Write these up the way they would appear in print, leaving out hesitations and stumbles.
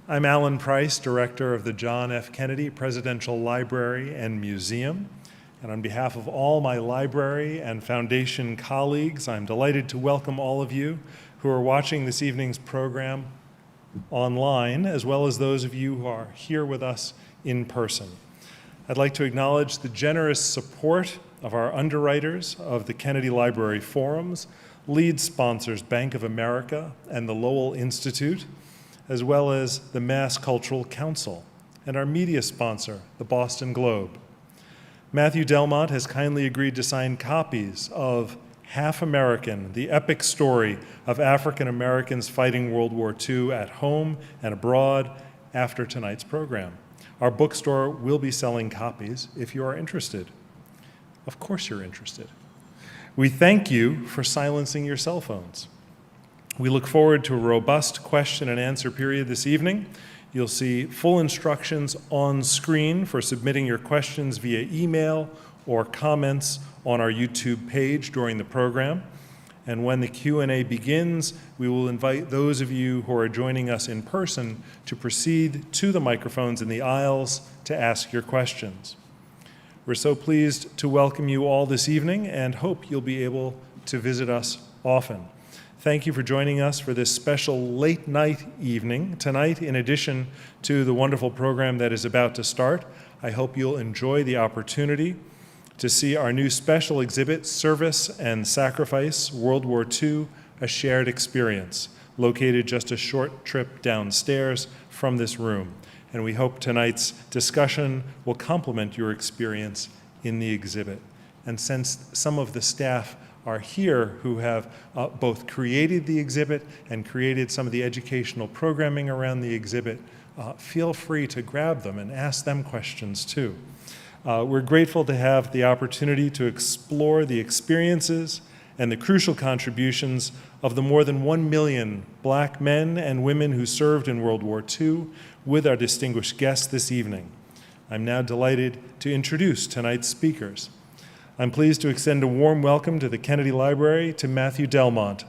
I'm Alan Price, Director of the John F. Kennedy Presidential Library and Museum. And on behalf of all my library and foundation colleagues, I'm delighted to welcome all of you who are watching this evening's program online, as well as those of you who are here with us in person. I'd like to acknowledge the generous support of our underwriters of the Kennedy Library Forums, lead sponsors Bank of America and the Lowell Institute, as well as the Mass Cultural Council, and our media sponsor, the Boston Globe. Matthew Delmont has kindly agreed to sign copies of Half American, the epic story of African Americans fighting World War II at home and abroad after tonight's program. Our bookstore will be selling copies if you are interested. Of course you're interested. We thank you for silencing your cell phones. We look forward to a robust question and answer period this evening. You'll see full instructions on screen for submitting your questions via email or comments on our YouTube page during the program. And when the Q&A begins, we will invite those of you who are joining us in person to proceed to the microphones in the aisles to ask your questions. We're so pleased to welcome you all this evening and hope you'll be able to visit us often. Thank you for joining us for this special late night evening. Tonight, in addition to the wonderful program that is about to start, I hope you'll enjoy the opportunity to see our new special exhibit, Service and Sacrifice, World War II, A Shared Experience, located just a short trip downstairs from this room. And we hope tonight's discussion will complement your experience in the exhibit. And since some of the staff are here who have both created the exhibit and created some of the educational programming around the exhibit, feel free to grab them and ask them questions too. We're grateful to have the opportunity to explore the experiences and the crucial contributions of the more than 1 million Black men and women who served in World War II with our distinguished guests this evening. I'm now delighted to introduce tonight's speakers. I'm pleased to extend a warm welcome to the Kennedy Library to Matthew Delmont,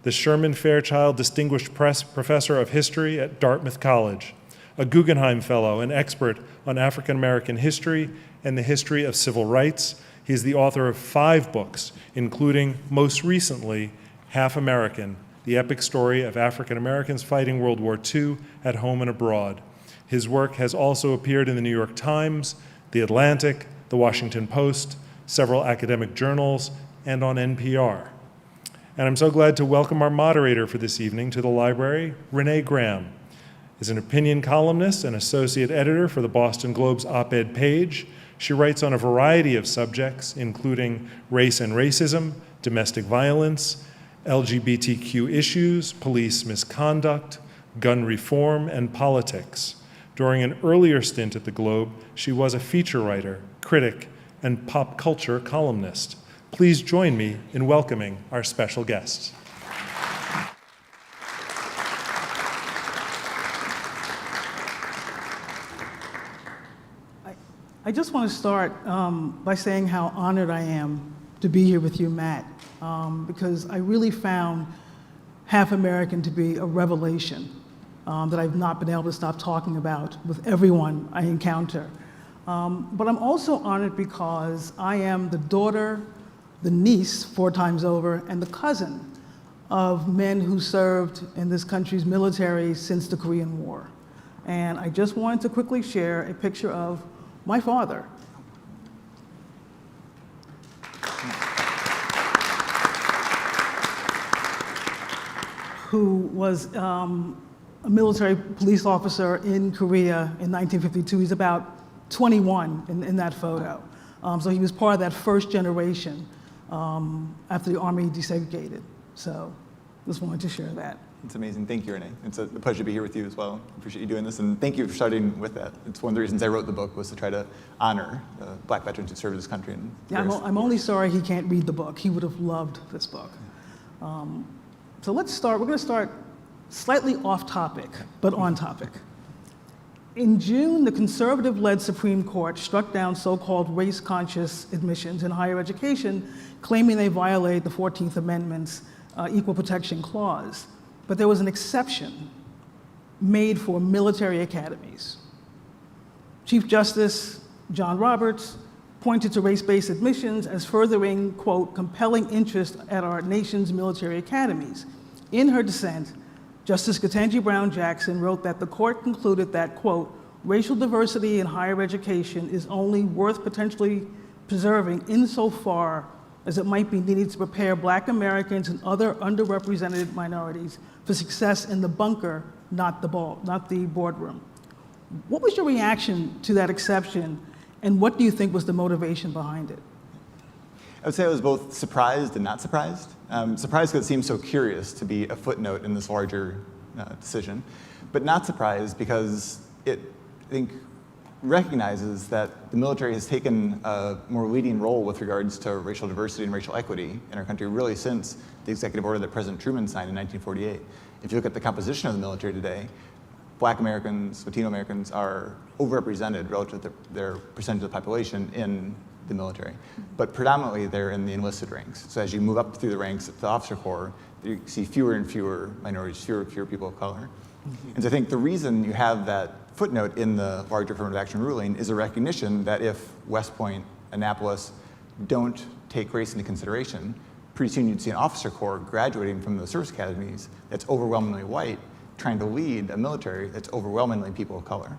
the Sherman Fairchild Distinguished Professor of History at Dartmouth College, a Guggenheim Fellow and expert on African American history and the history of civil rights. He is the author of 5 books, including, most recently, Half American, the epic story of African Americans fighting World War II at home and abroad. His work has also appeared in the New York Times, The Atlantic, The Washington Post, several academic journals, and on NPR. And I'm so glad to welcome our moderator for this evening to the library, Renee Graham. Is an opinion columnist and associate editor for the Boston Globe's op-ed page. She writes on a variety of subjects, including race and racism, domestic violence, LGBTQ issues, police misconduct, gun reform, and politics. During an earlier stint at the Globe, she was a feature writer, critic, and pop culture columnist. Please join me in welcoming our special guests. I just want to start by saying how honored I am to be here with you, Matt, because I really found Half American to be a revelation that I've not been able to stop talking about with everyone I encounter. But I'm also honored because I am the daughter, the niece 4 times over, and the cousin of men who served in this country's military since the Korean War. And I just wanted to quickly share a picture of my father. Who was a military police officer in Korea in 1952. He's about 21 in that photo. So he was part of that first generation after the Army desegregated. So just wanted to share that. It's amazing. Thank you, Renee. It's a pleasure to be here with you as well. I appreciate you doing this, and thank you for starting with that. It's one of the reasons I wrote the book, was to try to honor Black veterans who served this country. Yeah, I'm only sorry he can't read the book. He would have loved this book. So let's start. We're going to start slightly off topic, but on topic. In June, the conservative-led Supreme Court struck down so-called race-conscious admissions in higher education, claiming they violate the 14th Amendment's Equal Protection Clause. But there was an exception made for military academies. Chief Justice John Roberts pointed to race-based admissions as furthering, quote, compelling interest at our nation's military academies. In her dissent, Justice Ketanji Brown Jackson wrote that the court concluded that, quote, racial diversity in higher education is only worth potentially preserving insofar as it might be needed to prepare Black Americans and other underrepresented minorities for success in the bunker, not the boardroom. What was your reaction to that exception, and what do you think was the motivation behind it? I would say I was both surprised and not surprised. Surprised because it seems so curious to be a footnote in this larger decision, but not surprised because it, I think, recognizes that the military has taken a more leading role with regards to racial diversity and racial equity in our country really since the executive order that President Truman signed in 1948. If you look at the composition of the military today, Black Americans, Latino Americans are overrepresented relative to their percentage of the population in the military, but predominantly they're in the enlisted ranks. So as you move up through the ranks at the officer corps, you see fewer and fewer minorities, fewer and fewer people of color. And so I think the reason you have that footnote in the larger affirmative action ruling is a recognition that if West Point, Annapolis don't take race into consideration, pretty soon you'd see an officer corps graduating from the service academies that's overwhelmingly white, trying to lead a military that's overwhelmingly people of color.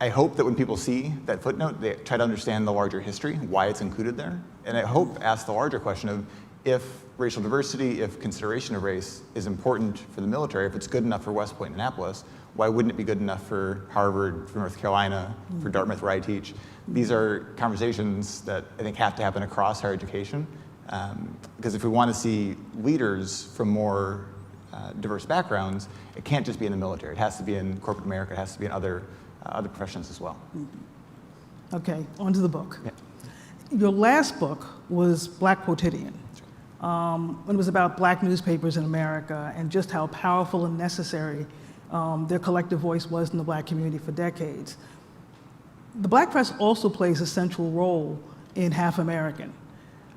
I hope that when people see that footnote, they try to understand the larger history, why it's included there. And I hope ask the larger question of if racial diversity, if consideration of race is important for the military, if it's good enough for West Point and Annapolis, why wouldn't it be good enough for Harvard, for North Carolina, for Dartmouth, where I teach? These are conversations that I think have to happen across higher education. Because if we want to see leaders from more diverse backgrounds, it can't just be in the military. It has to be in corporate America. It has to be in other professions as well. Okay, on to the book. Yeah. Your last book was Black Quotidian. It was about Black newspapers in America and just how powerful and necessary their collective voice was in the Black community for decades. The Black press also plays a central role in Half American.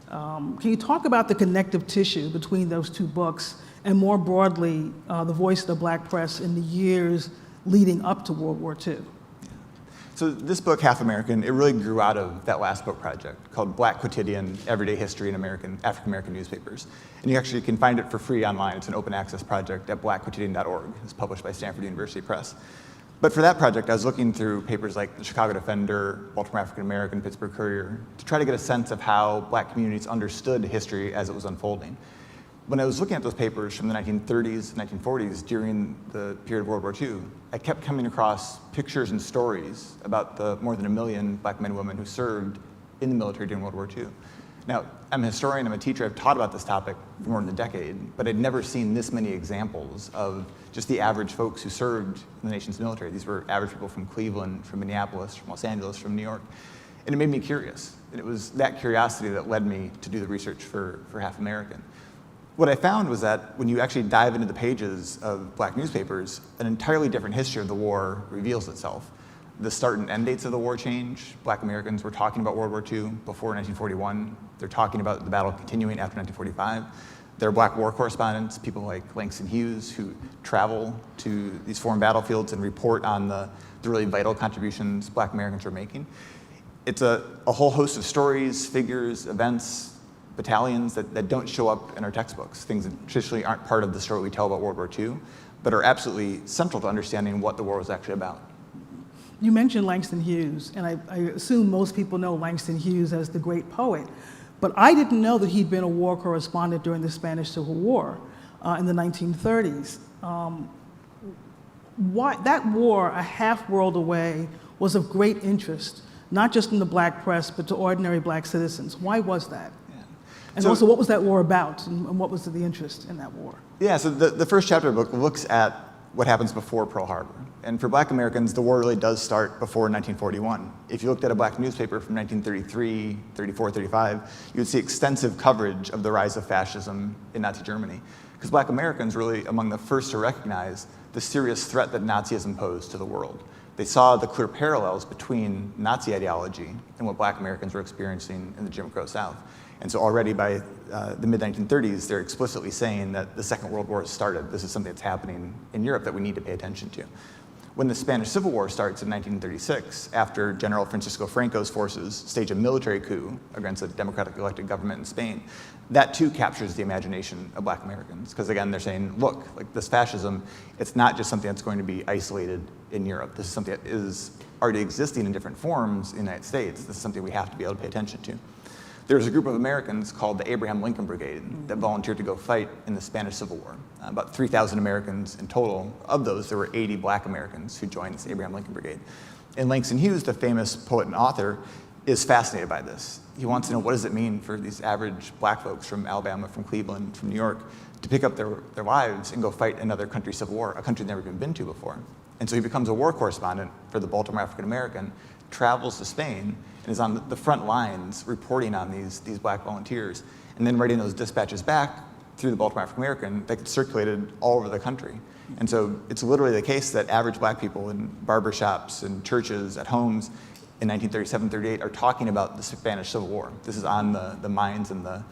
Can you talk about the connective tissue between those two books and more broadly, the voice of the Black press in the years leading up to World War II? So this book, Half American, it really grew out of that last book project called Black Quotidian, Everyday History in African-American Newspapers. And you actually can find it for free online. It's an open access project at blackquotidian.org. It's published by Stanford University Press. But for that project, I was looking through papers like the Chicago Defender, Baltimore African-American, Pittsburgh Courier, to try to get a sense of how Black communities understood history as it was unfolding. When I was looking at those papers from the 1930s, 1940s, during the period of World War II, I kept coming across pictures and stories about the more than 1 million Black men and women who served in the military during World War II. Now, I'm a historian, I'm a teacher, I've taught about this topic for more than a decade, but I'd never seen this many examples of just the average folks who served in the nation's military. These were average people from Cleveland, from Minneapolis, from Los Angeles, from New York. And it made me curious. And it was that curiosity that led me to do the research for Half American. What I found was that when you actually dive into the pages of Black newspapers, an entirely different history of the war reveals itself. The start and end dates of the war change. Black Americans were talking about World War II before 1941. They're talking about the battle continuing after 1945. There are Black war correspondents, people like Langston Hughes, who travel to these foreign battlefields and report on the really vital contributions Black Americans are making. It's a whole host of stories, figures, events, battalions that don't show up in our textbooks, things that traditionally aren't part of the story we tell about World War II, but are absolutely central to understanding what the war was actually about. You mentioned Langston Hughes, and I assume most people know Langston Hughes as the great poet, but I didn't know that he'd been a war correspondent during the Spanish Civil War in the 1930s. Why, that war, a half world away, was of great interest, not just in the Black press, but to ordinary Black citizens. Why was that? And also, what was that war about, and what was the interest in that war? Yeah, so the first chapter of the book looks at what happens before Pearl Harbor. And for Black Americans, the war really does start before 1941. If you looked at a Black newspaper from 1933, 34, 35, you would see extensive coverage of the rise of fascism in Nazi Germany. Because Black Americans were really among the first to recognize the serious threat that Nazism posed to the world. They saw the clear parallels between Nazi ideology and what Black Americans were experiencing in the Jim Crow South. And so already by the mid-1930s, they're explicitly saying that the Second World War has started. This is something that's happening in Europe that we need to pay attention to. When the Spanish Civil War starts in 1936, after General Francisco Franco's forces stage a military coup against a democratically elected government in Spain, that too captures the imagination of Black Americans. Because again, they're saying, look, like this fascism, it's not just something that's going to be isolated in Europe. This is something that is already existing in different forms in the United States. This is something we have to be able to pay attention to. There's a group of Americans called the Abraham Lincoln Brigade that volunteered to go fight in the Spanish Civil War. About 3,000 Americans in total. Of those, there were 80 Black Americans who joined this Abraham Lincoln Brigade. And Langston Hughes, the famous poet and author, is fascinated by this. He wants to know, what does it mean for these average Black folks from Alabama, from Cleveland, from New York, to pick up their lives and go fight another country's civil war, a country they've never even been to before. And so he becomes a war correspondent for the Baltimore African American, travels to Spain, and is on the front lines reporting on these Black volunteers, and then writing those dispatches back through the Baltimore African American that gets circulated all over the country. And so it's literally the case that average Black people in barbershops and churches, at homes, in 1937, 38 are talking about the Spanish Civil War. This is on the minds and the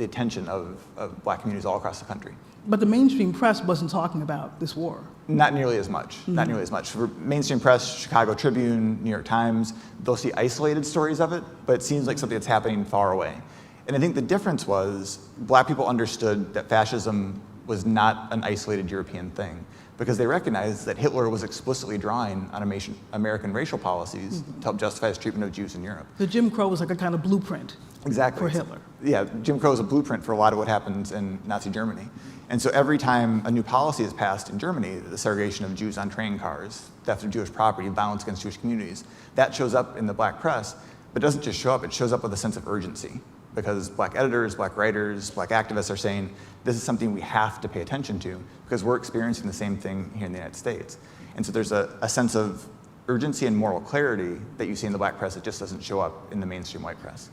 attention of Black communities all across the country. But the mainstream press wasn't talking about this war. Not nearly as much, not nearly as much. For mainstream press, Chicago Tribune, New York Times, they'll see isolated stories of it, but it seems like something that's happening far away. And I think the difference was Black people understood that fascism was not an isolated European thing, because they recognized that Hitler was explicitly drawing on American racial policies to help justify his treatment of Jews in Europe. The Jim Crow was like a kind of blueprint for Hitler. Yeah, Jim Crow is a blueprint for a lot of what happens in Nazi Germany. And so every time a new policy is passed in Germany, the segregation of Jews on train cars, theft of Jewish property, violence against Jewish communities, that shows up in the Black press, but it doesn't just show up, it shows up with a sense of urgency. Because Black editors, Black writers, Black activists are saying, this is something we have to pay attention to, because we're experiencing the same thing here in the United States. And so there's a sense of urgency and moral clarity that you see in the Black press that just doesn't show up in the mainstream white press.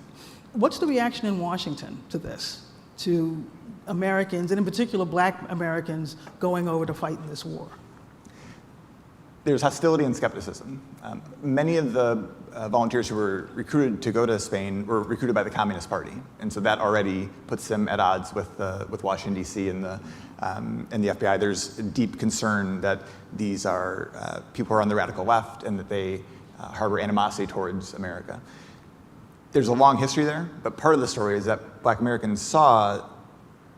What's the reaction in Washington to this, to Americans, and in particular Black Americans, going over to fight in this war? There's hostility and skepticism. Many of the volunteers who were recruited to go to Spain were recruited by the Communist Party, and so that already puts them at odds with Washington, D.C. and the FBI. There's a deep concern that these are people who are on the radical left and that they harbor animosity towards America. There's a long history there, but part of the story is that Black Americans saw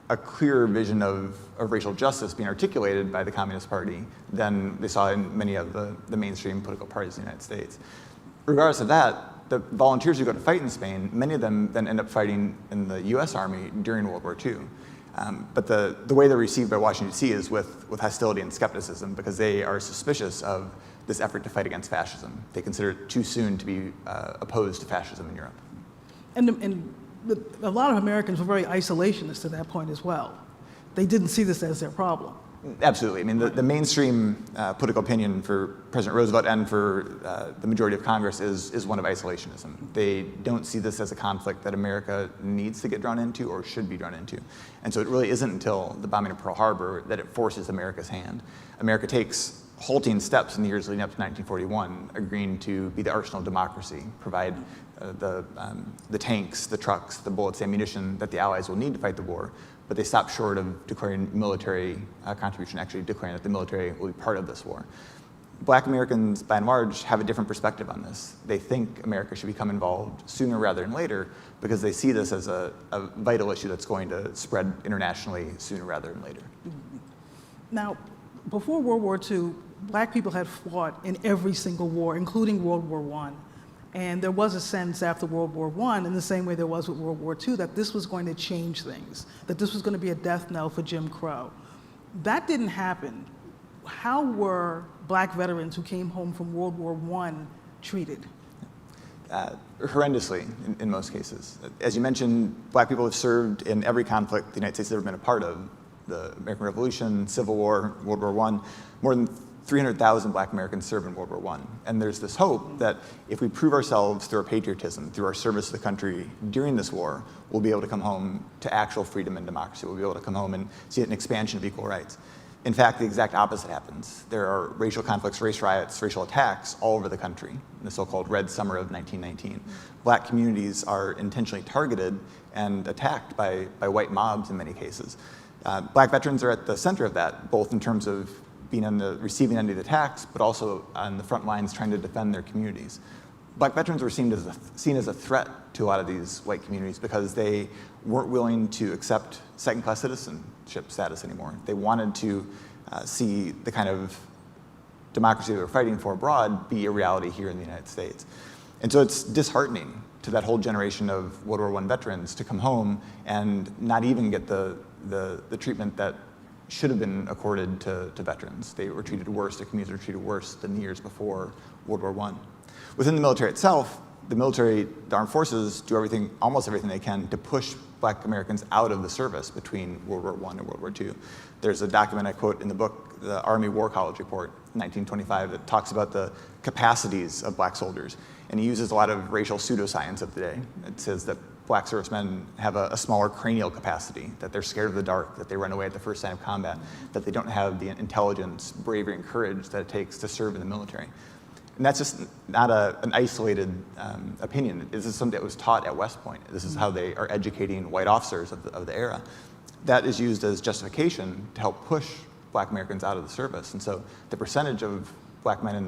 a clearer vision of racial justice being articulated by the Communist Party than they saw in many of the mainstream political parties in the United States. Regardless of that, the volunteers who go to fight in Spain, many of them then end up fighting in the US Army during World War II. But the way they're received by Washington, D.C. is with hostility and skepticism, because they are suspicious of this effort to fight against fascism. They consider it too soon to be opposed to fascism in Europe. And a lot of Americans were very isolationist at that point as well. They didn't see this as their problem. Absolutely. I mean, the mainstream political opinion for President Roosevelt and for the majority of Congress is one of isolationism. They don't see this as a conflict that America needs to get drawn into or should be drawn into. And so it really isn't until the bombing of Pearl Harbor that it forces America's hand. America takes halting steps in the years leading up to 1941, agreeing to be the arsenal of democracy, provide the tanks, the trucks, the bullets, the ammunition that the Allies will need to fight the war, but they stop short of declaring military contribution, actually declaring that the military will be part of this war. Black Americans, by and large, have a different perspective on this. They think America should become involved sooner rather than later, because they see this as a vital issue that's going to spread internationally sooner rather than later. Now, before World War II, Black people had fought in every single war, including World War I. And there was a sense after World War I, in the same way there was with World War II, that this was going to change things, that this was going to be a death knell for Jim Crow. That didn't happen. How were Black veterans who came home from World War I treated? Horrendously, in most cases. As you mentioned, Black people have served in every conflict the United States has ever been a part of. The American Revolution, Civil War, World War I. More than 300,000 Black Americans served in World War I. And there's this hope that if we prove ourselves through our patriotism, through our service to the country during this war, we'll be able to come home to actual freedom and democracy. We'll be able to come home and see an expansion of equal rights. In fact, the exact opposite happens. There are racial conflicts, race riots, racial attacks all over the country in the so-called Red Summer of 1919. Black communities are intentionally targeted and attacked by white mobs in many cases. Black veterans are at the center of that, both in terms of being on the receiving end of the attacks, but also on the front lines trying to defend their communities. Black veterans were seen as a threat to a lot of these white communities because they weren't willing to accept second-class citizenship status anymore. They wanted to see the kind of democracy they were fighting for abroad be a reality here in the United States. And so it's disheartening to that whole generation of World War I veterans to come home and not even get the treatment that should have been accorded to veterans. They were treated worse, their communities were treated worse than the years before World War I. Within the military itself, the armed forces do almost everything they can to push Black Americans out of the service between World War I and World War II. There's a document I quote in the book, the Army War College Report, 1925, that talks about the capacities of Black soldiers. And he uses a lot of racial pseudoscience of the day. It says that Black servicemen have a smaller cranial capacity, that they're scared of the dark, that they run away at the first sign of combat, that they don't have the intelligence, bravery, and courage that it takes to serve in the military. And that's just not an isolated opinion. This is something that was taught at West Point. This is how they are educating white officers of the era. That is used as justification to help push Black Americans out of the service. And so the percentage of Black men in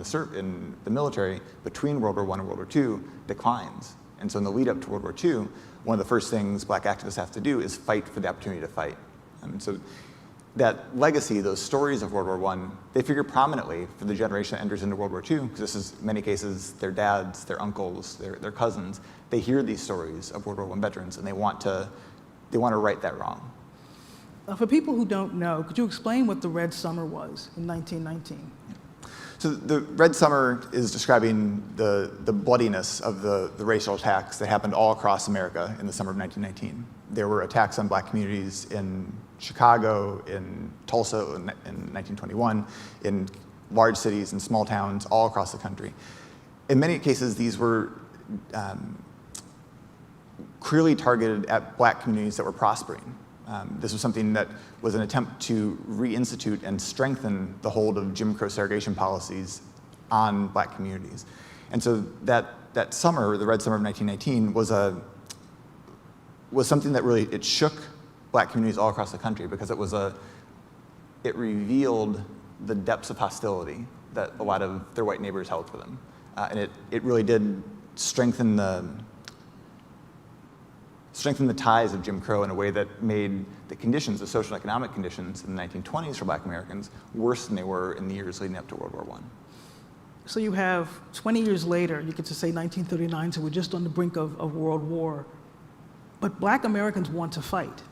the military between World War I and World War II declines. And so in the lead up to World War II, one of the first things Black activists have to do is fight for the opportunity to fight. And so that legacy, those stories of World War I, they figure prominently for the generation that enters into World War II, because this is, in many cases, their dads, their uncles, their cousins. They hear these stories of World War I veterans, and they want to right that wrong. For people who don't know, could you explain what the Red Summer was in 1919? So the Red Summer is describing the bloodiness of the racial attacks that happened all across America in the summer of 1919. There were attacks on Black communities in Chicago, in Tulsa in 1921, in large cities and small towns all across the country. In many cases, these were clearly targeted at Black communities that were prospering. This was something that was an attempt to reinstitute and strengthen the hold of Jim Crow segregation policies on Black communities. And so that summer, the Red Summer of 1919, was something that really, it shook Black communities all across the country because it revealed the depths of hostility that a lot of their white neighbors held for them. And it really did strengthen the ties of Jim Crow in a way that made the conditions, the social and economic conditions in the 1920s for Black Americans worse than they were in the years leading up to World War I. So you have 20 years later, you get to say 1939, so we're just on the brink of World War. But Black Americans want to fight.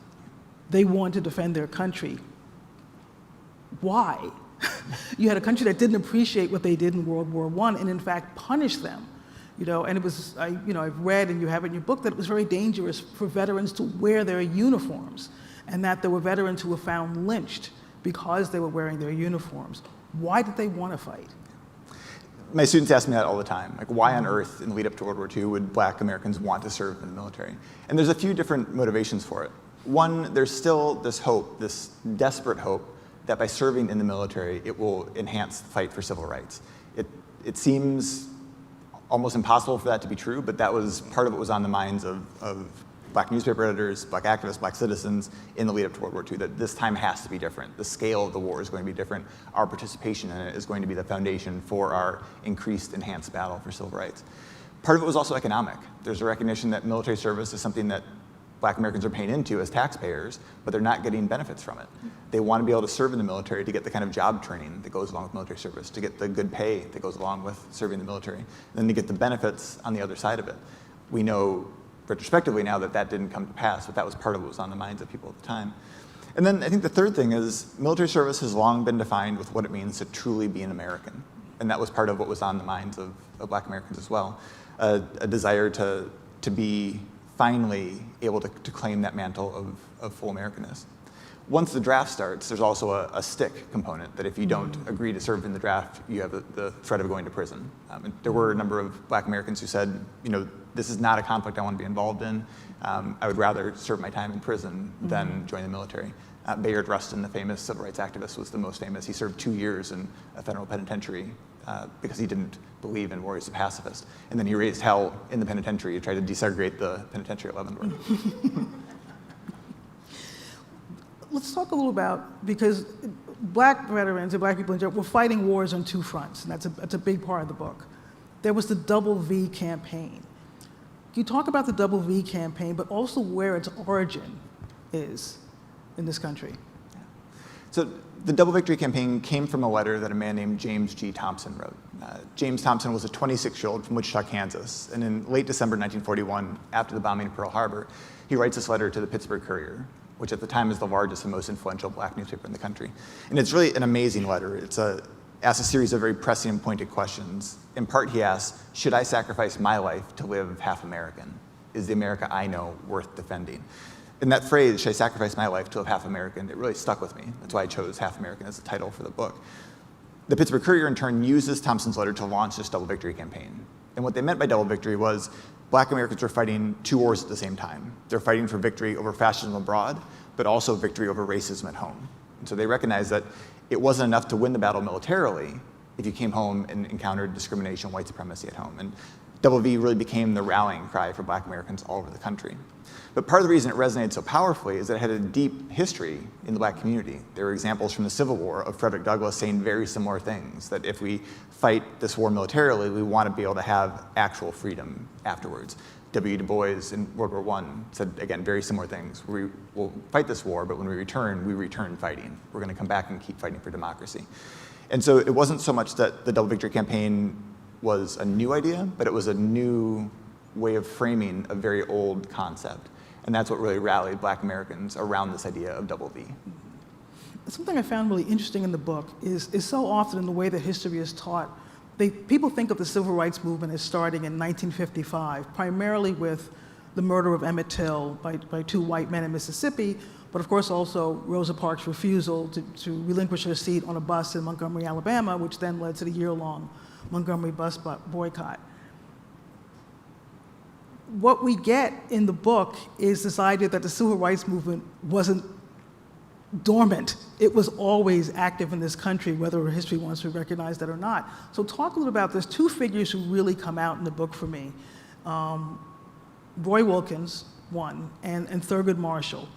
They want to defend their country. Why? You had a country that didn't appreciate what they did in World War I and in fact punished them. And it was, I've read, and you have it in your book, that it was very dangerous for veterans to wear their uniforms, and that there were veterans who were found lynched because they were wearing their uniforms. Why did they want to fight? My students ask me that all the time. Like, why on earth, in the lead up to World War II, would Black Americans want to serve in the military? And there's a few different motivations for it. One, there's still this hope, this desperate hope, that by serving in the military, it will enhance the fight for civil rights. It seems almost impossible for that to be true, but that was part of what was on the minds of Black newspaper editors, Black activists, Black citizens in the lead up to World War II, that this time has to be different. The scale of the war is going to be different. Our participation in it is going to be the foundation for our increased, enhanced battle for civil rights. Part of it was also economic. There's a recognition that military service is something that Black Americans are paying into as taxpayers, but they're not getting benefits from it. They want to be able to serve in the military to get the kind of job training that goes along with military service, to get the good pay that goes along with serving in the military, and then to get the benefits on the other side of it. We know retrospectively now that didn't come to pass, but that was part of what was on the minds of people at the time. And then I think the third thing is military service has long been defined with what it means to truly be an American. And that was part of what was on the minds of Black Americans as well. A desire to be finally able to claim that mantle of full Americanness. Once the draft starts, there's also a stick component, that if you don't agree to serve in the draft, you have the threat of going to prison. And there were a number of Black Americans who said, this is not a conflict I want to be involved in. I would rather serve my time in prison than join the military. Bayard Rustin, the famous civil rights activist, was the most famous. He served 2 years in a federal penitentiary because he didn't believe in war. He was a pacifist. And then he raised hell in the penitentiary. He tried to desegregate the penitentiary at Leavenworth. Let's talk a little about, because black veterans and black people in general were fighting wars on two fronts, and that's a big part of the book. There was the Double V campaign. You talk about the Double V campaign, but also where its origin is in this country. So the Double Victory campaign came from a letter that a man named James G. Thompson wrote. James Thompson was a 26-year-old from Wichita, Kansas, and in late December 1941, after the bombing of Pearl Harbor, he writes this letter to the Pittsburgh Courier, which at the time is the largest and most influential black newspaper in the country. And it's really an amazing letter. It's asks a series of very pressing and pointed questions. In part, he asks, should I sacrifice my life to live half American? Is the America I know worth defending? And that phrase, should I sacrifice my life to live half American, it really stuck with me. That's why I chose Half American as the title for the book. The Pittsburgh Courier, in turn, uses Thompson's letter to launch this Double Victory campaign. And what they meant by Double Victory was black Americans were fighting two wars at the same time. They're fighting for victory over fascism abroad, but also victory over racism at home. And so they recognized that it wasn't enough to win the battle militarily if you came home and encountered discrimination, white supremacy at home. And Double V really became the rallying cry for black Americans all over the country. But part of the reason it resonated so powerfully is that it had a deep history in the black community. There were examples from the Civil War of Frederick Douglass saying very similar things, that if we fight this war militarily, we want to be able to have actual freedom afterwards. W. Du Bois in World War I said, again, very similar things. We will fight this war, but when we return fighting. We're going to come back and keep fighting for democracy. And so it wasn't so much that the Double Victory campaign was a new idea, but it was a new way of framing a very old concept. And that's what really rallied black Americans around this idea of Double V. Something I found really interesting in the book is so often in the way that history is taught, people think of the civil rights movement as starting in 1955, primarily with the murder of Emmett Till by two white men in Mississippi, but of course also Rosa Parks' refusal to relinquish her seat on a bus in Montgomery, Alabama, which then led to the year-long Montgomery bus boycott. What we get in the book is this idea that the civil rights movement wasn't dormant. It was always active in this country, whether history wants to recognize that or not. So talk a little about, there's two figures who really come out in the book for me. Roy Wilkins, one, and Thurgood Marshall.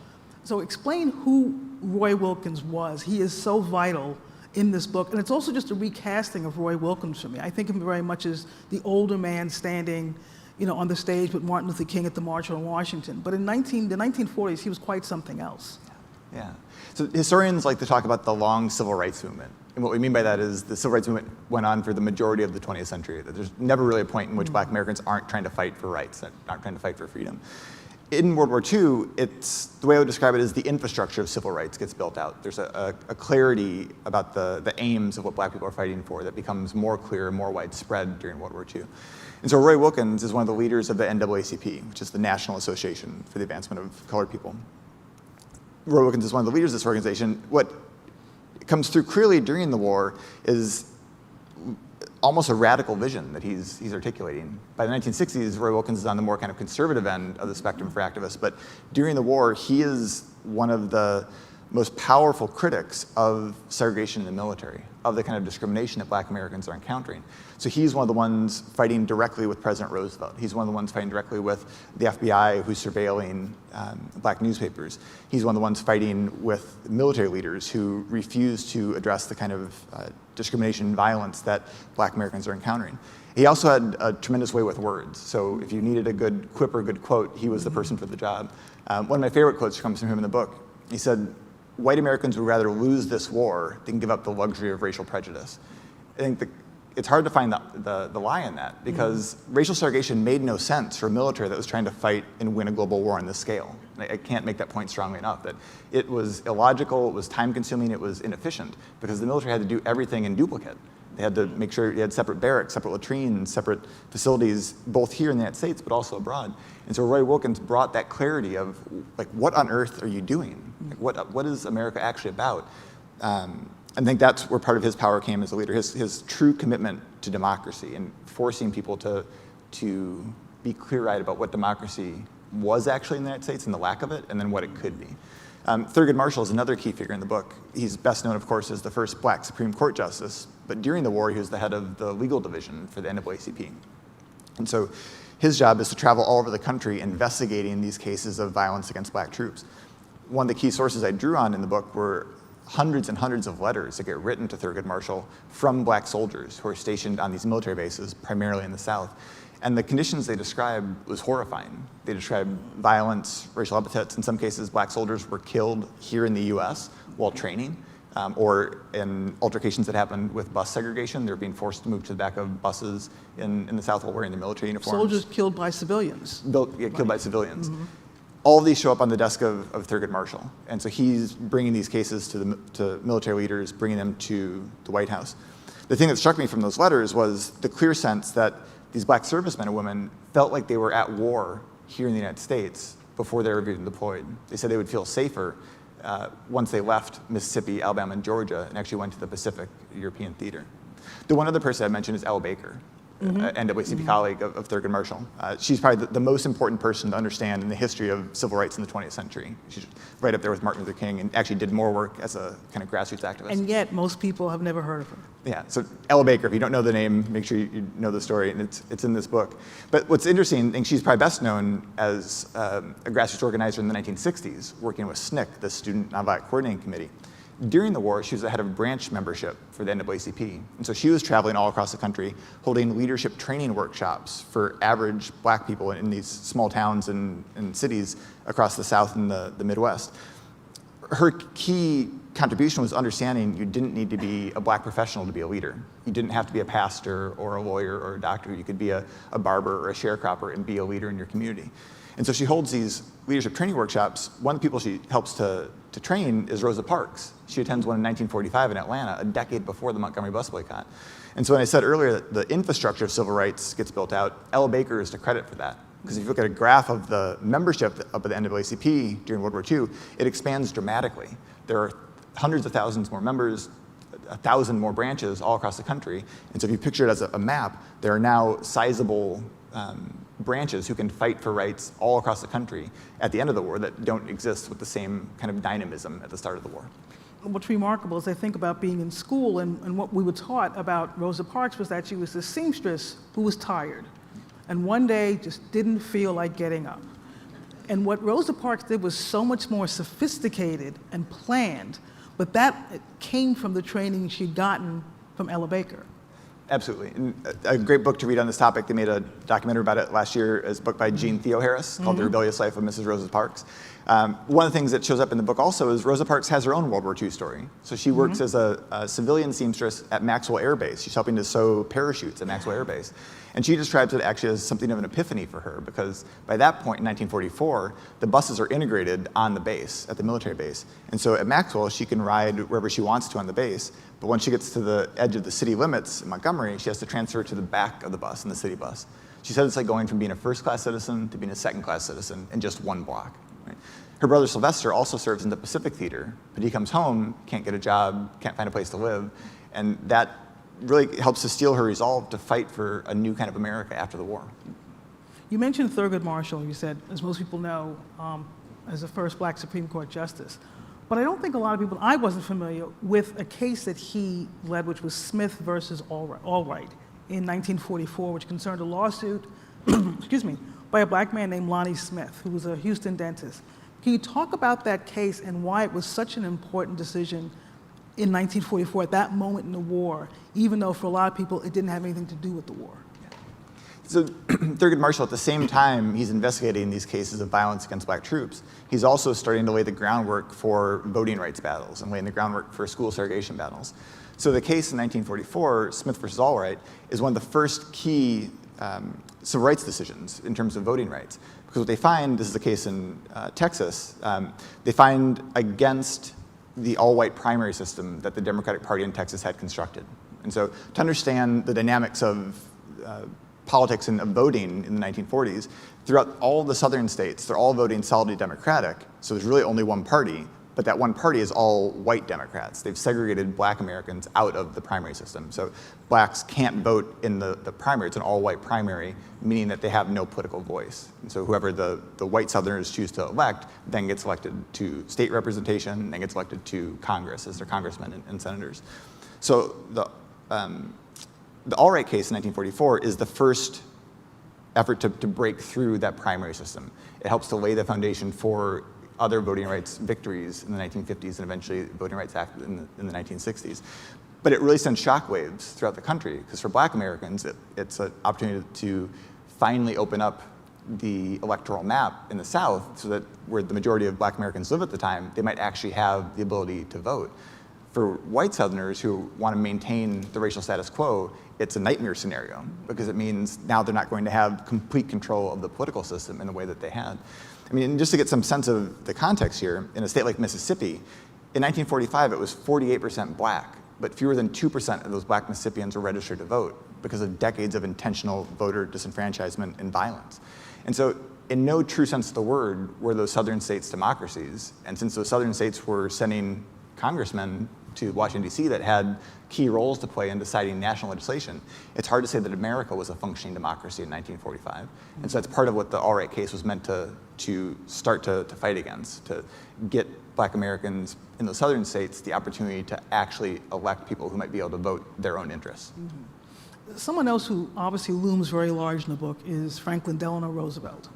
So explain who Roy Wilkins was. He is so vital in this book, and it's also just a recasting of Roy Wilkins for me. I think of him very much as the older man standing on the stage with Martin Luther King at the March on Washington. But in the 1940s, he was quite something else. Yeah. So historians like to talk about the long civil rights movement. And what we mean by that is the civil rights movement went on for the majority of the 20th century. There's never really a point in which black Americans aren't trying to fight for rights, aren't trying to fight for freedom. In World War II, the way I would describe it is the infrastructure of civil rights gets built out. There's a clarity about the aims of what black people are fighting for that becomes more clear, more widespread during World War II. And so Roy Wilkins is one of the leaders of the NAACP, which is the National Association for the Advancement of Colored People. Roy Wilkins is one of the leaders of this organization. What comes through clearly during the war is almost a radical vision that he's articulating. By the 1960s, Roy Wilkins is on the more kind of conservative end of the spectrum for activists, but during the war, he is one of the most powerful critics of segregation in the military, of the kind of discrimination that black Americans are encountering. So he's one of the ones fighting directly with President Roosevelt. He's one of the ones fighting directly with the FBI who's surveilling black newspapers. He's one of the ones fighting with military leaders who refuse to address the kind of discrimination and violence that black Americans are encountering. He also had a tremendous way with words. So if you needed a good quip or good quote, he was the person for the job. One of my favorite quotes comes from him in the book. He said, "White Americans would rather lose this war than give up the luxury of racial prejudice." I think it's hard to find the lie in that, because racial segregation made no sense for a military that was trying to fight and win a global war on this scale. I can't make that point strongly enough, that it was illogical, it was time-consuming, it was inefficient, because the military had to do everything in duplicate. They had to make sure you had separate barracks, separate latrines, separate facilities, both here in the United States, but also abroad. And so Roy Wilkins brought that clarity of, like, what on earth are you doing? Like, what is America actually about? I think that's where part of his power came as a leader, his true commitment to democracy and forcing people to be clear-eyed about what democracy was actually in the United States and the lack of it, and then what it could be. Thurgood Marshall is another key figure in the book. He's best known, of course, as the first black Supreme Court justice, but during the war, he was the head of the legal division for the NAACP. And so his job is to travel all over the country investigating these cases of violence against black troops. One of the key sources I drew on in the book were hundreds and hundreds of letters that get written to Thurgood Marshall from black soldiers who are stationed on these military bases, primarily in the South. And the conditions they described was horrifying. They described violence, racial epithets. In some cases, black soldiers were killed here in the US while training, or in altercations that happened with bus segregation. They were being forced to move to the back of buses in the South while wearing their military uniforms. Soldiers killed by civilians. Killed by civilians. All of these show up on the desk of Thurgood Marshall. And so he's bringing these cases to military leaders, bringing them to the White House. The thing that struck me from those letters was the clear sense that these black servicemen and women felt like they were at war here in the United States before they were even deployed. They said they would feel safer once they left Mississippi, Alabama, and Georgia and actually went to the Pacific European theater. The one other person I mentioned is Elle Baker, NAACP colleague of Thurgood Marshall. She's probably the most important person to understand in the history of civil rights in the 20th century. She's right up there with Martin Luther King and actually did more work as a kind of grassroots activist. And yet, most people have never heard of her. Yeah, so Elle Baker, if you don't know the name, make sure you know the story, and it's in this book. But what's interesting, I think she's probably best known as a grassroots organizer in the 1960s, working with SNCC, the Student Nonviolent Coordinating Committee. During the war, she was the head of branch membership for the NAACP. And so she was traveling all across the country, holding leadership training workshops for average black people in these small towns and cities across the South and the Midwest. Her key contribution was understanding you didn't need to be a black professional to be a leader. You didn't have to be a pastor or a lawyer or a doctor. You could be a barber or a sharecropper and be a leader in your community. And so she holds these leadership training workshops. One of the people she helps to train is Rosa Parks. She attends one in 1945 in Atlanta, a decade before the Montgomery bus boycott. And so when I said earlier that the infrastructure of civil rights gets built out, Elle Baker is to credit for that. Because if you look at a graph of the membership up at the NAACP during World War II, it expands dramatically. There are hundreds of thousands more members, 1,000 more branches all across the country. And so if you picture it as a map, there are now sizable branches who can fight for rights all across the country at the end of the war that don't exist with the same kind of dynamism at the start of the war. What's remarkable is I think about being in school and what we were taught about Rosa Parks was that she was a seamstress who was tired and one day just didn't feel like getting up. And what Rosa Parks did was so much more sophisticated and planned, but that came from the training she'd gotten from Elle Baker. Absolutely. And a great book to read on this topic. They made a documentary about it last year. It's a book by Jean Theoharis called The Rebellious Life of Mrs. Rosa Parks. One of the things that shows up in the book also is Rosa Parks has her own World War II story. So she works as a civilian seamstress at Maxwell Air Base. She's helping to sew parachutes at Maxwell Air Base. And she describes it actually as something of an epiphany for her because by that point in 1944, the buses are integrated on the base, at the military base. And so at Maxwell, she can ride wherever she wants to on the base. But when she gets to the edge of the city limits in Montgomery, she has to transfer to the back of the bus, in the city bus. She said it's like going from being a first-class citizen to being a second-class citizen in just one block. Right? Her brother Sylvester also serves in the Pacific Theater, but he comes home, can't get a job, can't find a place to live, and that really helps to steel her resolve to fight for a new kind of America after the war. You mentioned Thurgood Marshall, you said, as most people know, as the first black Supreme Court justice. But I don't think a lot of people, I wasn't familiar with a case that he led, which was Smith versus Allwright in 1944, which concerned a lawsuit, excuse me, by a black man named Lonnie Smith, who was a Houston dentist. Can you talk about that case and why it was such an important decision in 1944 at that moment in the war, even though for a lot of people it didn't have anything to do with the war? So Thurgood Marshall, at the same time he's investigating these cases of violence against black troops, he's also starting to lay the groundwork for voting rights battles and laying the groundwork for school segregation battles. So the case in 1944, Smith versus Allwright, is one of the first key civil rights decisions in terms of voting rights. Because what they find, this is the case in Texas, they find against the all-white primary system that the Democratic Party in Texas had constructed. And so to understand the dynamics of politics and of voting in the 1940s, throughout all the southern states, they're all voting solidly Democratic, so there's really only one party, but but that one party is all white Democrats. They've segregated black Americans out of the primary system. So blacks can't vote in the primary. It's an all-white primary, meaning that they have no political voice. And so whoever the white Southerners choose to elect then gets elected to state representation, then gets elected to Congress as their congressmen and senators. So the All-Right case in 1944 is the first effort to break through that primary system. It helps to lay the foundation for other voting rights victories in the 1950s and eventually the Voting Rights Act in the 1960s. But it really sends shockwaves throughout the country, because for black Americans, it's an opportunity to finally open up the electoral map in the South so that where the majority of black Americans live at the time, they might actually have the ability to vote. For white Southerners who want to maintain the racial status quo, it's a nightmare scenario, because it means now they're not going to have complete control of the political system in the way that they had. I mean, just to get some sense of the context here, in a state like Mississippi, in 1945 it was 48% black, but fewer than 2% of those black Mississippians were registered to vote because of decades of intentional voter disenfranchisement and violence. And so, in no true sense of the word, were those southern states democracies. And since those southern states were sending congressmen to Washington, D.C. that had key roles to play in deciding national legislation, it's hard to say that America was a functioning democracy in 1945. And so that's part of what the All-Right case was meant to start to fight against, to get black Americans in the southern states the opportunity to actually elect people who might be able to vote their own interests. Mm-hmm. Someone else who obviously looms very large in the book is Franklin Delano Roosevelt.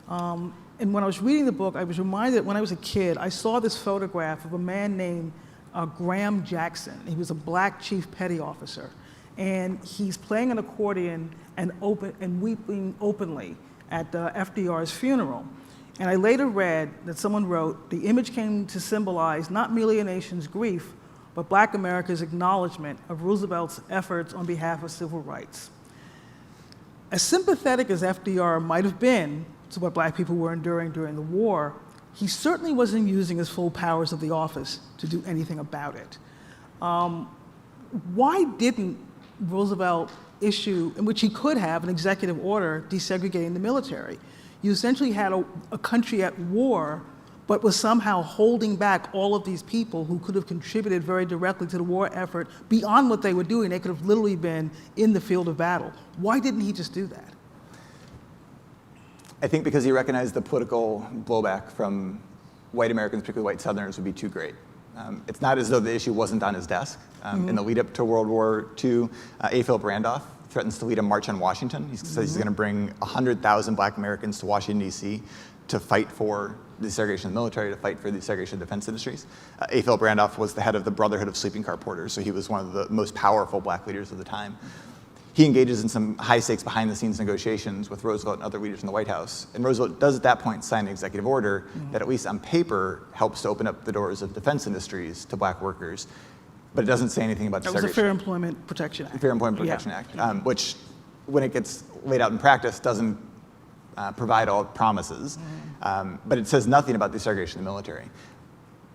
And when I was reading the book, I was reminded that when I was a kid, I saw this photograph of a man named Graham Jackson. He was a black chief petty officer. And he's playing an accordion and weeping openly at FDR's funeral. And I later read that someone wrote, the image came to symbolize not merely a nation's grief, but black America's acknowledgement of Roosevelt's efforts on behalf of civil rights. As sympathetic as FDR might have been to what black people were enduring during the war, he certainly wasn't using his full powers of the office to do anything about it. Why didn't Roosevelt issue, in which he could have, an executive order desegregating the military? You essentially had a country at war, but was somehow holding back all of these people who could have contributed very directly to the war effort beyond what they were doing. They could have literally been in the field of battle. Why didn't he just do that? I think because he recognized the political blowback from white Americans, particularly white Southerners, would be too great. It's not as though the issue wasn't on his desk. In the lead up to World War II, A. Philip Randolph threatens to lead a march on Washington. He says he's going to bring 100,000 black Americans to Washington, D.C. to fight for the desegregation of the military, to fight for the desegregation of defense industries. A. Philip Randolph was the head of the Brotherhood of Sleeping Car Porters, so he was one of the most powerful black leaders of the time. He engages in some high-stakes behind-the-scenes negotiations with Roosevelt and other leaders in the White House. And Roosevelt does at that point sign an executive order that, at least on paper, helps to open up the doors of defense industries to black workers. But it doesn't say anything about desegregation. That was the Fair Employment Protection Act. Fair Employment Protection Act, which, when it gets laid out in practice, doesn't provide all promises. But it says nothing about desegregation of the military.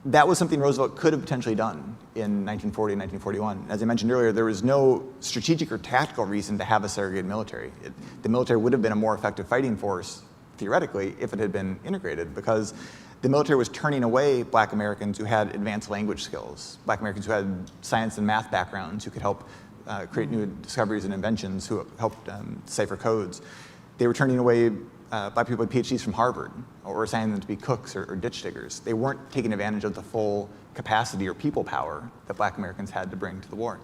That was something Roosevelt could have potentially done in 1940 and 1941. As I mentioned earlier, there was no strategic or tactical reason to have a segregated military. The military would have been a more effective fighting force, theoretically, if it had been integrated, because the military was turning away black Americans who had advanced language skills, black Americans who had science and math backgrounds, who could help create new discoveries and inventions, who helped decipher codes. They were turning away black people with PhDs from Harvard, or assigning them to be cooks or ditch diggers. They weren't taking advantage of the full capacity or people power that black Americans had to bring to the war.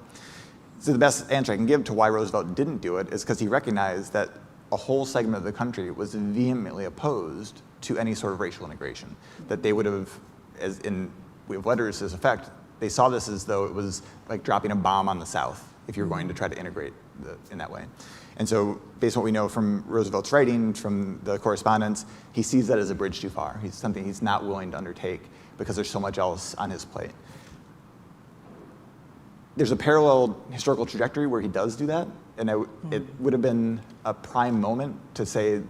So the best answer I can give to why Roosevelt didn't do it is because he recognized that a whole segment of the country was vehemently opposed to any sort of racial integration. That they would have, as in we have letters to this effect, they saw this as though it was like dropping a bomb on the South if you were going to try to integrate in that way. And so, based on what we know from Roosevelt's writing, from the correspondence, he sees that as a bridge too far. It's something he's not willing to undertake because there's so much else on his plate. There's a parallel historical trajectory where he does do that, and it would have been a prime moment to say,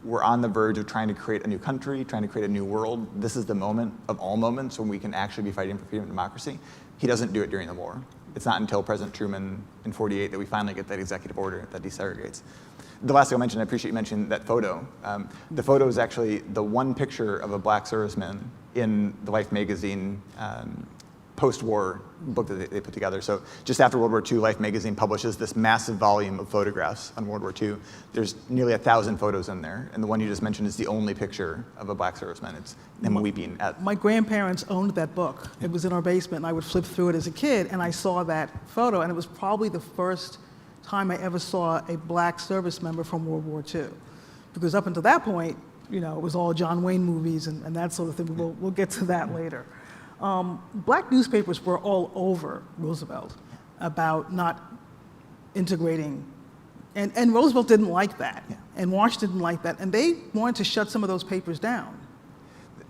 we're on the verge of trying to create a new country, trying to create a new world. This is the moment of all moments when we can actually be fighting for freedom and democracy. He doesn't do it during the war. It's not until President Truman in '48 that we finally get that executive order that desegregates. The last thing I'll mention, I appreciate you mentioned that photo. The photo is actually the one picture of a black serviceman in the Life magazine post-war book that they put together. So just after World War II, Life magazine publishes this massive volume of photographs on World War II. There's nearly 1,000 photos in there, and the one you just mentioned is the only picture of a black serviceman. It's him weeping at... My grandparents owned that book. It was in our basement, and I would flip through it as a kid, and I saw that photo, and it was probably the first time I ever saw a black service member from World War II. Because up until that point, it was all John Wayne movies and that sort of thing. We'll get to that later. Black newspapers were all over Roosevelt about not integrating, and Roosevelt didn't like that, and Washington didn't like that, and they wanted to shut some of those papers down.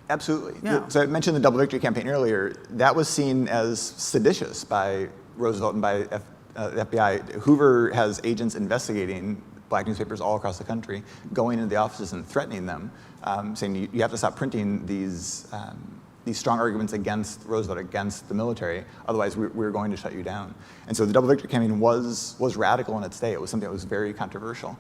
Absolutely. Yeah. So I mentioned the Double Victory campaign earlier. That was seen as seditious by Roosevelt and by the FBI. Hoover has agents investigating black newspapers all across the country, going into the offices and threatening them, saying you have to stop printing these strong arguments against Roosevelt, against the military, otherwise we're going to shut you down. And so the Double Victory campaign was radical in its day. It was something that was very controversial.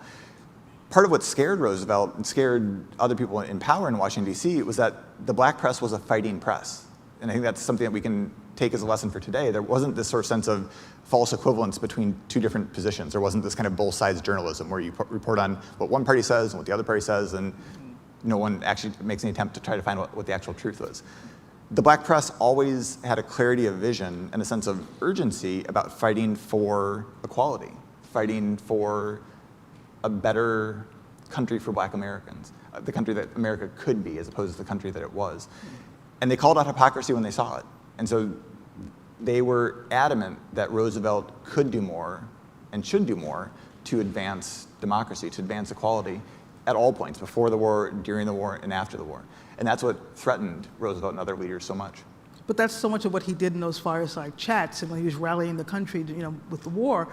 Part of what scared Roosevelt and scared other people in power in Washington, D.C. was that the black press was a fighting press. And I think that's something that we can take as a lesson for today. There wasn't this sort of sense of false equivalence between two different positions. There wasn't this kind of both sides journalism where you report on what one party says and what the other party says, and no one actually makes any attempt to try to find what the actual truth was. The black press always had a clarity of vision and a sense of urgency about fighting for equality, fighting for a better country for black Americans, the country that America could be as opposed to the country that it was. And they called out hypocrisy when they saw it. And so they were adamant that Roosevelt could do more and should do more to advance democracy, to advance equality at all points, before the war, during the war, and after the war. And that's what threatened Roosevelt and other leaders so much. But that's so much of what he did in those fireside chats and when he was rallying the country, with the war.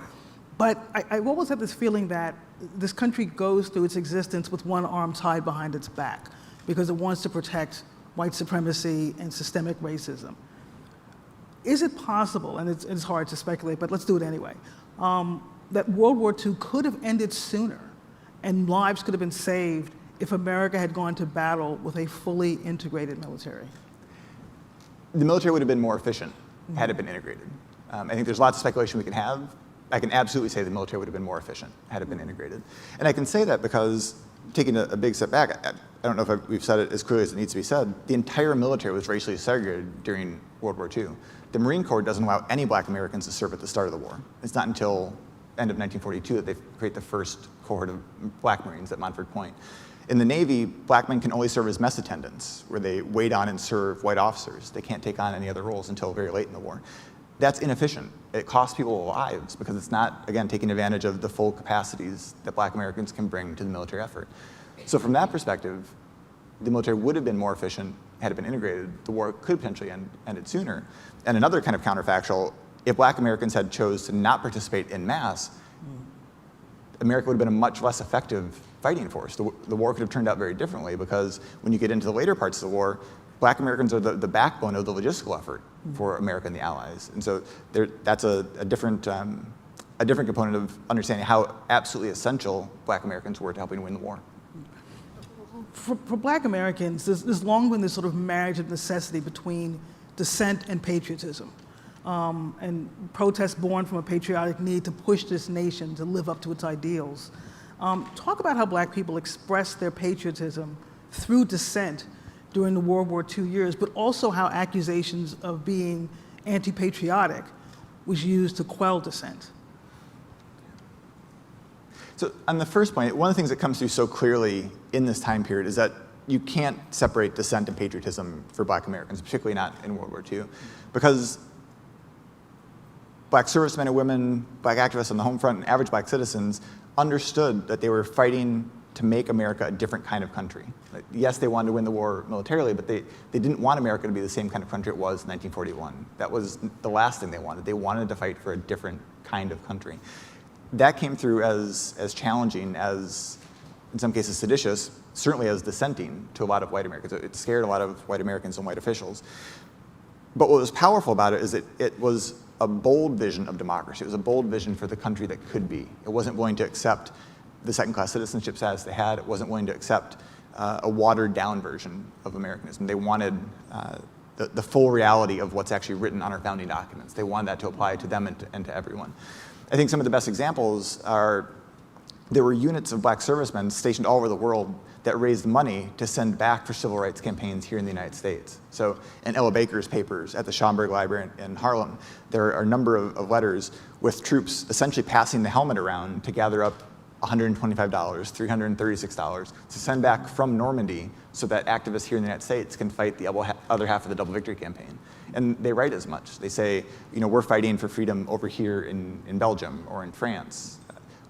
But I always had this feeling that this country goes through its existence with one arm tied behind its back because it wants to protect white supremacy and systemic racism. Is it possible, and it's hard to speculate, but let's do it anyway, that World War II could have ended sooner and lives could have been saved if America had gone to battle with a fully integrated military? The military would have been more efficient had it been integrated. I think there's lots of speculation we can have. I can absolutely say the military would have been more efficient had it been integrated. And I can say that because, taking a big step back, I don't know if we've said it as clearly as it needs to be said, the entire military was racially segregated during World War II. The Marine Corps doesn't allow any black Americans to serve at the start of the war. It's not until end of 1942 that they create the first cohort of black Marines at Montford Point. In the Navy, black men can only serve as mess attendants, where they wait on and serve white officers. They can't take on any other roles until very late in the war. That's inefficient. It costs people lives because it's not, again, taking advantage of the full capacities that black Americans can bring to the military effort. So from that perspective, the military would have been more efficient had it been integrated. The war could potentially ended sooner. And another kind of counterfactual, if black Americans had chose to not participate in mass, America would have been a much less effective fighting force. The war could have turned out very differently because when you get into the later parts of the war, black Americans are the backbone of the logistical effort for America and the Allies. And so that's a different component of understanding how absolutely essential black Americans were to helping win the war. For black Americans, there's long been this sort of marriage of necessity between dissent and patriotism. And protests born from a patriotic need to push this nation to live up to its ideals. Talk about how black people expressed their patriotism through dissent during the World War II years, but also how accusations of being anti-patriotic was used to quell dissent. So on the first point, one of the things that comes through so clearly in this time period is that you can't separate dissent and patriotism for black Americans, particularly not in World War II, because black servicemen and women, black activists on the home front, and average black citizens understood that they were fighting to make America a different kind of country. Like, yes, they wanted to win the war militarily, but they didn't want America to be the same kind of country it was in 1941. That was the last thing they wanted. They wanted to fight for a different kind of country. That came through as challenging, as in some cases seditious, certainly as dissenting to a lot of white Americans. It scared a lot of white Americans and white officials. But what was powerful about it is it was a bold vision of democracy. It was a bold vision for the country that could be. It wasn't willing to accept the second-class citizenship status they had. It wasn't willing to accept a watered-down version of Americanism. They wanted the full reality of what's actually written on our founding documents. They wanted that to apply to them and to everyone. I think some of the best examples are there were units of black servicemen stationed all over the world that raised money to send back for civil rights campaigns here in the United States. So in Ella Baker's papers at the Schomburg Library in Harlem, there are a number of letters with troops essentially passing the helmet around to gather up $125, $336 to send back from Normandy so that activists here in the United States can fight the other half of the Double Victory campaign. And they write as much. They say, we're fighting for freedom over here in Belgium or in France.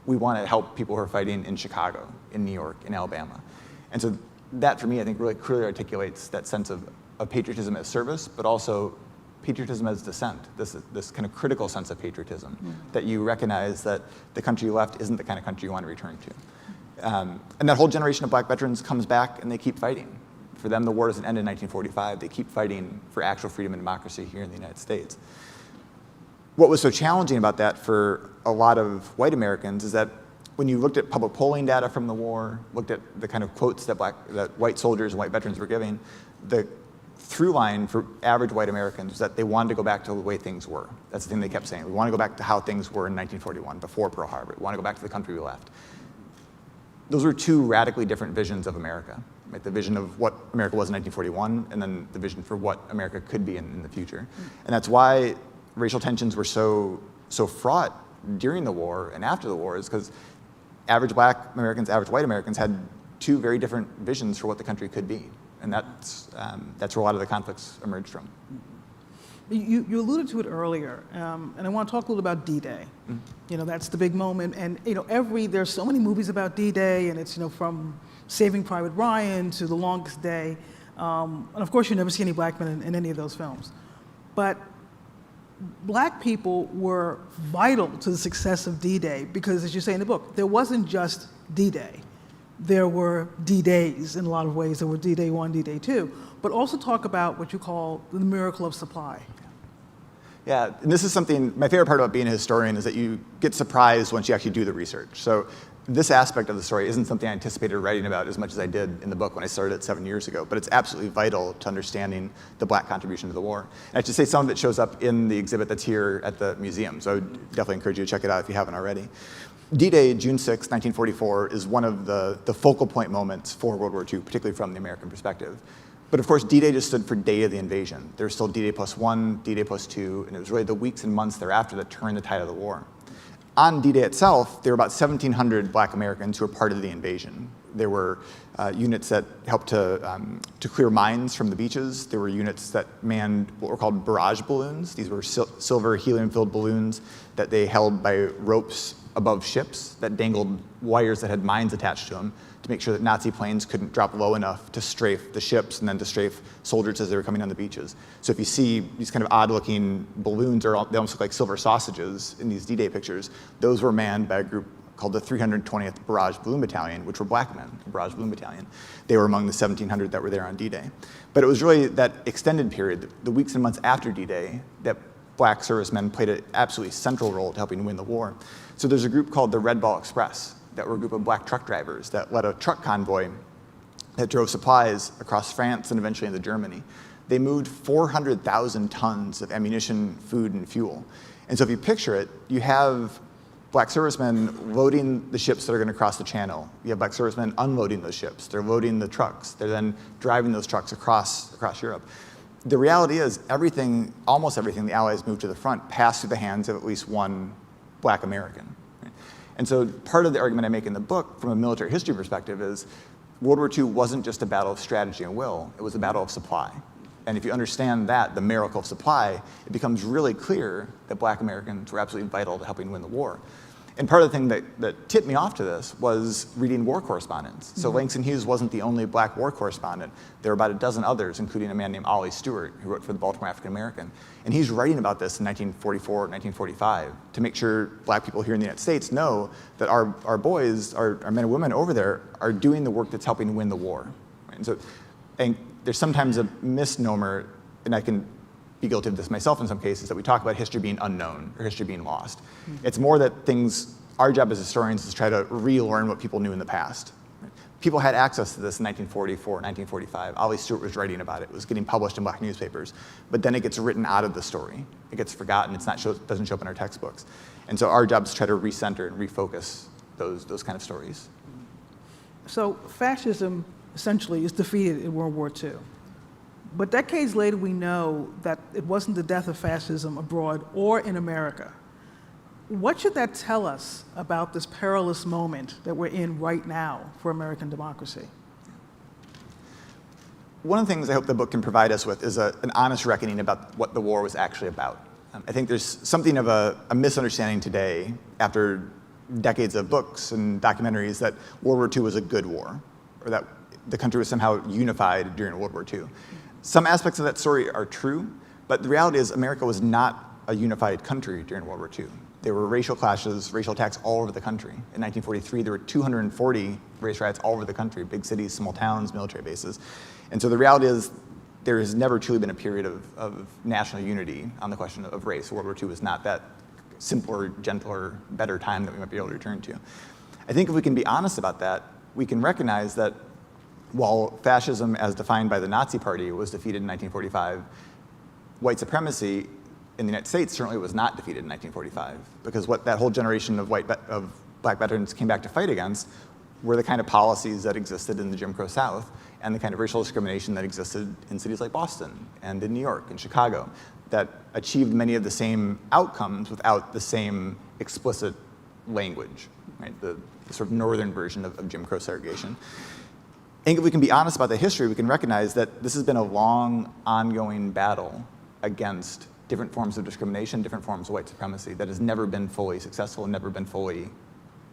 We want to help people who are fighting in Chicago, in New York, in Alabama. And so that, for me, I think really clearly articulates that sense of patriotism as service, but also patriotism as dissent, this kind of critical sense of patriotism, that you recognize that the country you left isn't the kind of country you want to return to. And that whole generation of black veterans comes back and they keep fighting. For them, the war doesn't end in 1945. They keep fighting for actual freedom and democracy here in the United States. What was so challenging about that for a lot of white Americans is that when you looked at public polling data from the war, looked at the kind of quotes that white soldiers and white veterans were giving, the through line for average white Americans was that they wanted to go back to the way things were. That's the thing they kept saying. We want to go back to how things were in 1941, before Pearl Harbor. We want to go back to the country we left. Those were two radically different visions of America. Right? The vision of what America was in 1941, and then the vision for what America could be in the future. And that's why racial tensions were so fraught during the war and after the war, is because average black Americans, average white Americans had two very different visions for what the country could be. And that's where a lot of the conflicts emerged from. You alluded to it earlier, and I want to talk a little about D-Day. That's the big moment, and there's so many movies about D-Day, and it's from Saving Private Ryan to The Longest Day, and of course you never see any black men in any of those films. But black people were vital to the success of D-Day because, as you say in the book, there wasn't just D-Day. There were D-Days in a lot of ways. There were D-Day 1, D-Day 2, but also talk about what you call the miracle of supply. Yeah, and this is something, my favorite part about being a historian is that you get surprised once you actually do the research. So this aspect of the story isn't something I anticipated writing about as much as I did in the book when I started it 7 years ago, but it's absolutely vital to understanding the black contribution to the war. And I should say some of it shows up in the exhibit that's here at the museum, so I would definitely encourage you to check it out if you haven't already. D-Day, June 6, 1944, is one of the focal point moments for World War II, particularly from the American perspective. But of course, D-Day just stood for Day of the Invasion. There was still D-Day +1, D-Day +2, and it was really the weeks and months thereafter that turned the tide of the war. On D-Day itself, there were about 1,700 black Americans who were part of the invasion. There were units that helped to clear mines from the beaches. There were units that manned what were called barrage balloons. These were silver helium-filled balloons that they held by ropes above ships that dangled wires that had mines attached to them to make sure that Nazi planes couldn't drop low enough to strafe the ships and then to strafe soldiers as they were coming on the beaches. So if you see these kind of odd-looking balloons, or they almost look like silver sausages in these D-Day pictures, those were manned by a group called the 320th Barrage Balloon Battalion, which were black men, the Barrage Balloon Battalion. They were among the 1,700 that were there on D-Day. But it was really that extended period, the weeks and months after D-Day, that black servicemen played an absolutely central role to helping win the war. So there's a group called the Red Ball Express that were a group of black truck drivers that led a truck convoy that drove supplies across France and eventually into Germany. They moved 400,000 tons of ammunition, food, and fuel. And so if you picture it, you have black servicemen loading the ships that are going to cross the channel. You have black servicemen unloading those ships. They're loading the trucks. They're then driving those trucks across Europe. The reality is almost everything the Allies moved to the front passed through the hands of at least one black American. And so part of the argument I make in the book from a military history perspective is World War II wasn't just a battle of strategy and will, it was a battle of supply. And if you understand that, the miracle of supply, it becomes really clear that black Americans were absolutely vital to helping win the war. And part of the thing that tipped me off to this was reading war correspondence. So Langston Hughes wasn't the only black war correspondent. There were about a dozen others, including a man named Ollie Stewart, who wrote for the Baltimore African American. And he's writing about this in 1944, 1945, to make sure black people here in the United States know that our boys, our men and women over there, are doing the work that's helping win the war. And there's sometimes a misnomer, and I can be guilty of this myself in some cases, that we talk about history being unknown or history being lost. It's more that our job as historians is to try to relearn what people knew in the past. people had access to this in 1944, 1945. Ollie Stewart was writing about it. It was getting published in black newspapers. But then it gets written out of the story. It gets forgotten. Doesn't show up in our textbooks. And so our job is to try to recenter and refocus those kind of stories. So fascism essentially is defeated in World War II. But decades later, we know that it wasn't the death of fascism abroad or in America. What should that tell us about this perilous moment that we're in right now for American democracy? One of the things I hope the book can provide us with is an honest reckoning about what the war was actually about. I think there's something of a misunderstanding today, after decades of books and documentaries, that World War II was a good war, or that the country was somehow unified during World War II. Some aspects of that story are true, but the reality is America was not a unified country during World War II. There were racial clashes, racial attacks all over the country. In 1943, there were 240 race riots all over the country, big cities, small towns, military bases. And so the reality is there has never truly been a period of national unity on the question of race. World War II was not that simpler, gentler, better time that we might be able to return to. I think if we can be honest about that, we can recognize that while fascism, as defined by the Nazi Party, was defeated in 1945, white supremacy in the United States certainly was not defeated in 1945, because what that whole generation of black veterans came back to fight against were the kind of policies that existed in the Jim Crow South and the kind of racial discrimination that existed in cities like Boston and in New York and Chicago that achieved many of the same outcomes without the same explicit language, right? The sort of northern version of Jim Crow segregation. I think if we can be honest about the history, we can recognize that this has been a long, ongoing battle against different forms of discrimination, different forms of white supremacy that has never been fully successful and never been fully,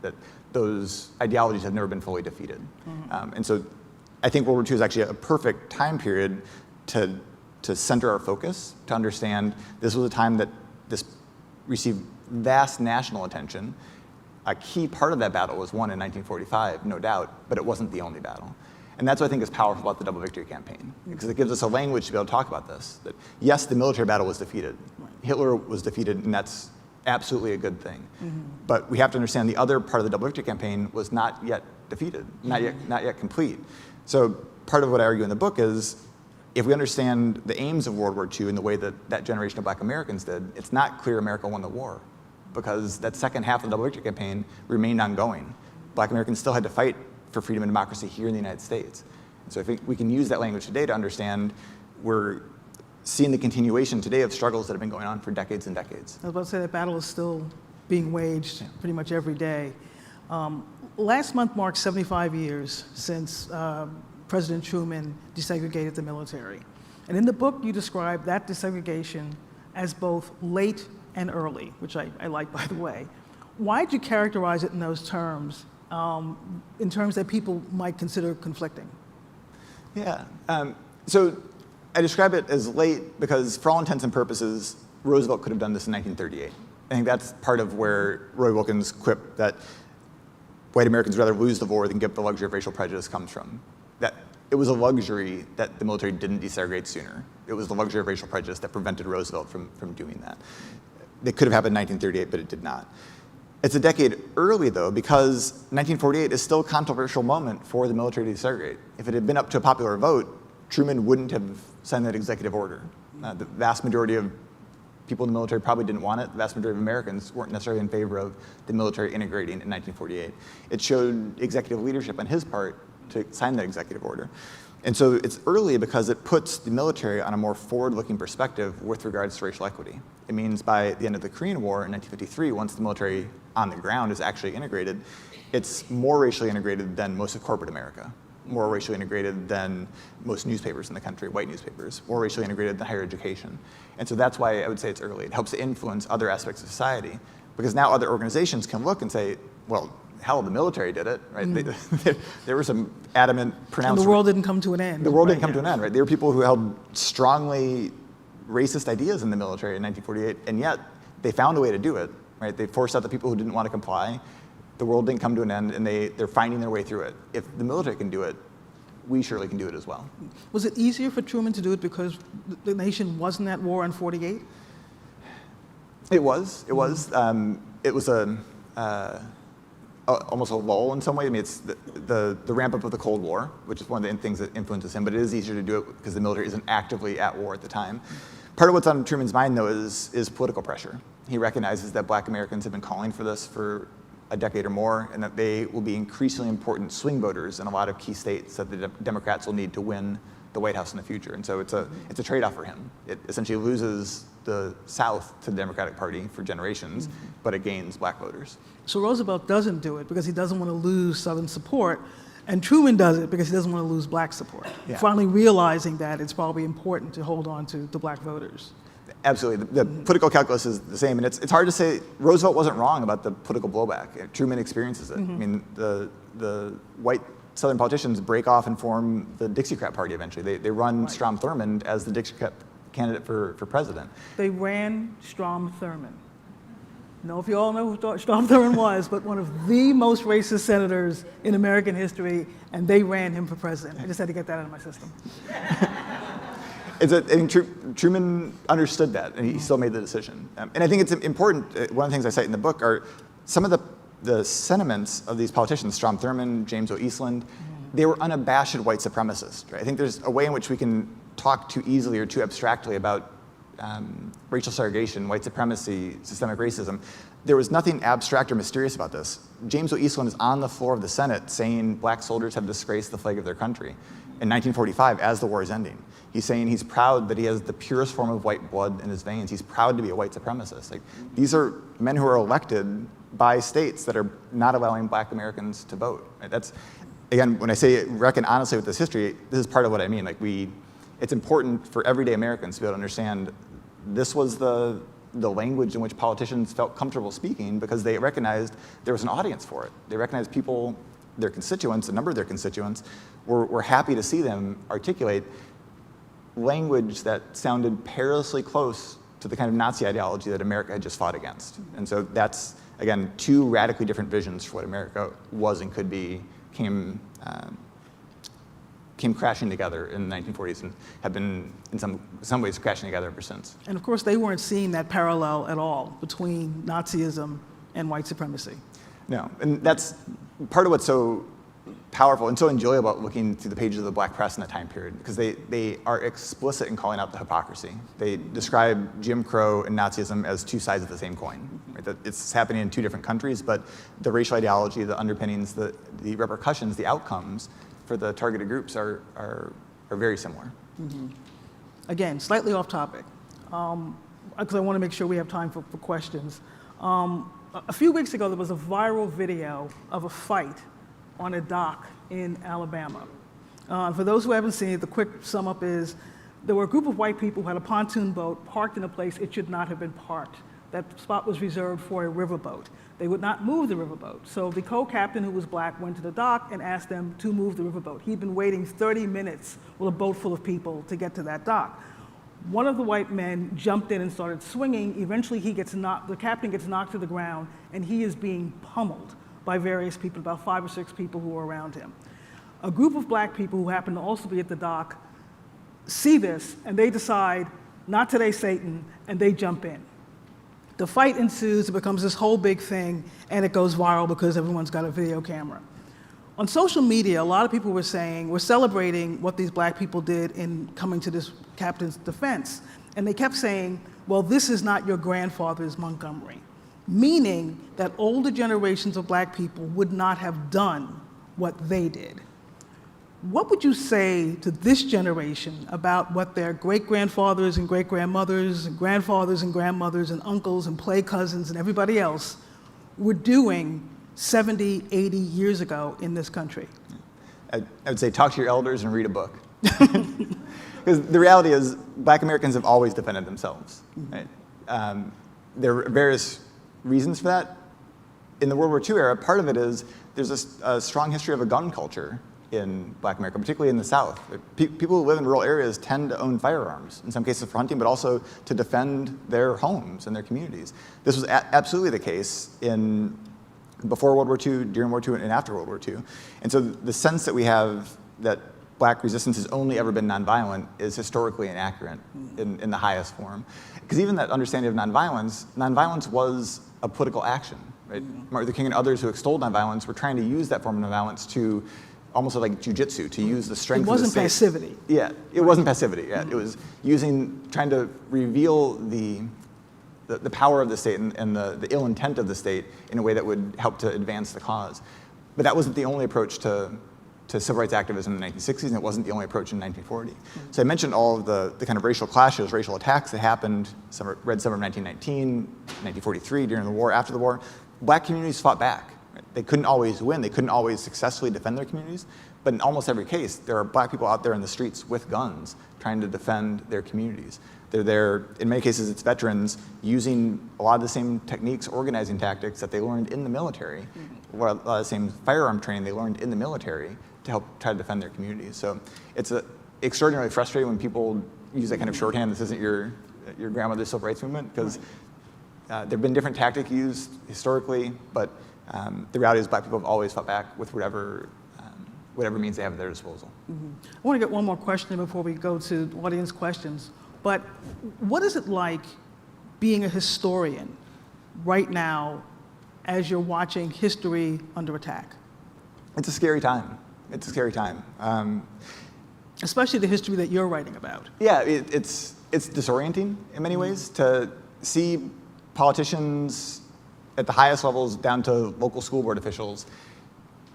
that those ideologies have never been fully defeated. Mm-hmm. And so I think World War II is actually a perfect time period to center our focus, to understand this was a time that this received vast national attention. A key part of that battle was won in 1945, no doubt, but it wasn't the only battle. And that's what I think is powerful about the Double Victory campaign, because it gives us a language to be able to talk about this. That yes, the military battle was defeated. Hitler was defeated, and that's absolutely a good thing. Mm-hmm. But we have to understand the other part of the Double Victory campaign was not yet defeated, not yet complete. So part of what I argue in the book is, if we understand the aims of World War II in the way that that generation of black Americans did, it's not clear America won the war, because that second half of the Double Victory campaign remained ongoing. Black Americans still had to fight for freedom and democracy here in the United States. And so I think we can use that language today to understand we're seeing the continuation today of struggles that have been going on for decades and decades. I was about to say that battle is still being waged pretty much every day. Last month marked 75 years since President Truman desegregated the military. And in the book, you describe that desegregation as both late and early, which I like, by the way. Why did you characterize it in those terms, in terms that people might consider conflicting? Yeah, so I describe it as late because, for all intents and purposes, Roosevelt could have done this in 1938. I think that's part of where Roy Wilkins' quip that white Americans rather lose the war than give the luxury of racial prejudice comes from. That it was a luxury that the military didn't desegregate sooner. It was the luxury of racial prejudice that prevented Roosevelt from doing that. It could have happened in 1938, but it did not. It's a decade early, though, because 1948 is still a controversial moment for the military to desegregate. If it had been up to a popular vote, Truman wouldn't have signed that executive order. The vast majority of people in the military probably didn't want it. The vast majority of Americans weren't necessarily in favor of the military integrating in 1948. It showed executive leadership on his part to sign that executive order. And so it's early because it puts the military on a more forward-looking perspective with regards to racial equity. It means by the end of the Korean War in 1953, once the military on the ground is actually integrated, it's more racially integrated than most of corporate America, more racially integrated than most newspapers in the country, white newspapers, more racially integrated than higher education. And so that's why I would say it's early. It helps to influence other aspects of society, because now other organizations can look and say, well, hell, the military did it, right? Mm. There were some adamant pronouncements. And the world didn't come to an end. The world didn't come to an end, right? There were people who held strongly racist ideas in the military in 1948, and yet they found a way to do it, right? They forced out the people who didn't want to comply. The world didn't come to an end, and they're finding their way through it. If the military can do it, we surely can do it as well. Was it easier for Truman to do it because the nation wasn't at war in 48? It was. It was. It was a almost a lull in some way. I mean, it's the ramp up of the Cold War, which is one of the things that influences him, but it is easier to do it because the military isn't actively at war at the time. Part of what's on Truman's mind, though, is political pressure. He recognizes that black Americans have been calling for this for a decade or more, and that they will be increasingly important swing voters in a lot of key states that the Democrats will need to win the White House in the future. And so it's a trade-off for him. It essentially loses the South to the Democratic Party for generations, but it gains black voters. So Roosevelt doesn't do it because he doesn't want to lose Southern support, and Truman does it because he doesn't want to lose black support. Yeah. Finally realizing that it's probably important to hold on to the black voters. Absolutely. The political calculus is the same, and it's hard to say Roosevelt wasn't wrong about the political blowback. Truman experiences it. I mean, the white Southern politicians break off and form the Dixiecrat Party eventually. They run Strom Thurmond as the Dixiecrat candidate for president. They ran Strom Thurmond. I don't know if you all know who Strom Thurmond was, but one of the most racist senators in American history, and they ran him for president. I just had to get that out of my system. Truman understood that, and he still made the decision. And I think it's important, one of the things I cite in the book are some of the sentiments of these politicians, Strom Thurmond, James O. Eastland, they were unabashed white supremacists. Right? I think there's a way in which we can talk too easily or too abstractly about racial segregation, white supremacy, systemic racism. There was nothing abstract or mysterious about this. James O. Eastland is on the floor of the Senate saying black soldiers have disgraced the flag of their country in 1945 as the war is ending. He's saying he's proud that he has the purest form of white blood in his veins. He's proud to be a white supremacist. Like, these are men who are elected by states that are not allowing black Americans to vote. Right? That's, again, when I say reckon honestly with this history, this is part of what I mean. Like, it's important for everyday Americans to be able to understand this was the language in which politicians felt comfortable speaking because they recognized there was an audience for it. They recognized people, their constituents, a number of their constituents, were happy to see them articulate language that sounded perilously close to the kind of Nazi ideology that America had just fought against. And so that's, again, two radically different visions for what America was and could be came crashing together in the 1940s and have been, in some ways, crashing together ever since. And of course, they weren't seeing that parallel at all between Nazism and white supremacy. No, and that's part of what's so powerful and so enjoyable about looking through the pages of the black press in that time period, because they are explicit in calling out the hypocrisy. They describe Jim Crow and Nazism as two sides of the same coin. Right? That it's happening in two different countries, but the racial ideology, the underpinnings, the repercussions, the outcomes for the targeted groups are very similar. Mm-hmm. Again, slightly off topic, because I want to make sure we have time for questions. A few weeks ago, there was a viral video of a fight on a dock in Alabama. For those who haven't seen it, the quick sum up is there were a group of white people who had a pontoon boat parked in a place it should not have been parked. That spot was reserved for a riverboat. They would not move the riverboat. So the co-captain, who was black, went to the dock and asked them to move the riverboat. He'd been waiting 30 minutes with a boat full of people to get to that dock. One of the white men jumped in and started swinging. Eventually, the captain gets knocked to the ground, and he is being pummeled by various people, about 5 or 6 people who were around him. A group of black people who happen to also be at the dock see this, and they decide, not today, Satan, and they jump in. The fight ensues, it becomes this whole big thing, and it goes viral because everyone's got a video camera. On social media, a lot of people were saying, we're celebrating what these black people did in coming to this captain's defense. And they kept saying, well, this is not your grandfather's Montgomery. Meaning that older generations of black people would not have done what they did. What would you say to this generation about what their great-grandfathers and great-grandmothers and grandfathers and grandmothers and uncles and play cousins and everybody else were doing 70, 80 years ago in this country? I would say talk to your elders and read a book. Because the reality is black Americans have always defended themselves. Right? There are various reasons for that. In the World War II era, part of it is there's a strong history of a gun culture in black America, particularly in the South. People who live in rural areas tend to own firearms, in some cases for hunting, but also to defend their homes and their communities. This was absolutely the case before World War II, during World War II, and after World War II. And so the sense that we have that black resistance has only ever been nonviolent is historically inaccurate in the highest form. Because even that understanding of nonviolence was a political action. Right? Martin Luther King and others who extolled nonviolence were trying to use that form of nonviolence to almost like jujitsu, to use the strength of the state. It wasn't passivity. Yeah, it wasn't passivity. Yeah, it was trying to reveal the power of the state and the ill intent of the state in a way that would help to advance the cause. But that wasn't the only approach to civil rights activism in the 1960s, and it wasn't the only approach in 1940. So I mentioned all of the kind of racial clashes, racial attacks that happened, Red Summer of 1919, 1943, during the war, after the war. Black communities fought back. Right? They couldn't always win. They couldn't always successfully defend their communities. But in almost every case, there are black people out there in the streets with guns trying to defend their communities. They're there, in many cases, it's veterans using a lot of the same techniques, organizing tactics that they learned in the military, a lot of the same firearm training they learned in the military to help try to defend their communities. So it's extraordinarily frustrating when people use that kind of shorthand. This isn't your grandmother's civil rights movement, because there have been different tactics used historically, but the reality is black people have always fought back with whatever means they have at their disposal. I want to get one more question before we go to audience questions. But what is it like being a historian right now as you're watching history under attack? It's a scary time. It's a scary time. Especially the history that you're writing about. Yeah, it's disorienting in many ways to see politicians at the highest levels down to local school board officials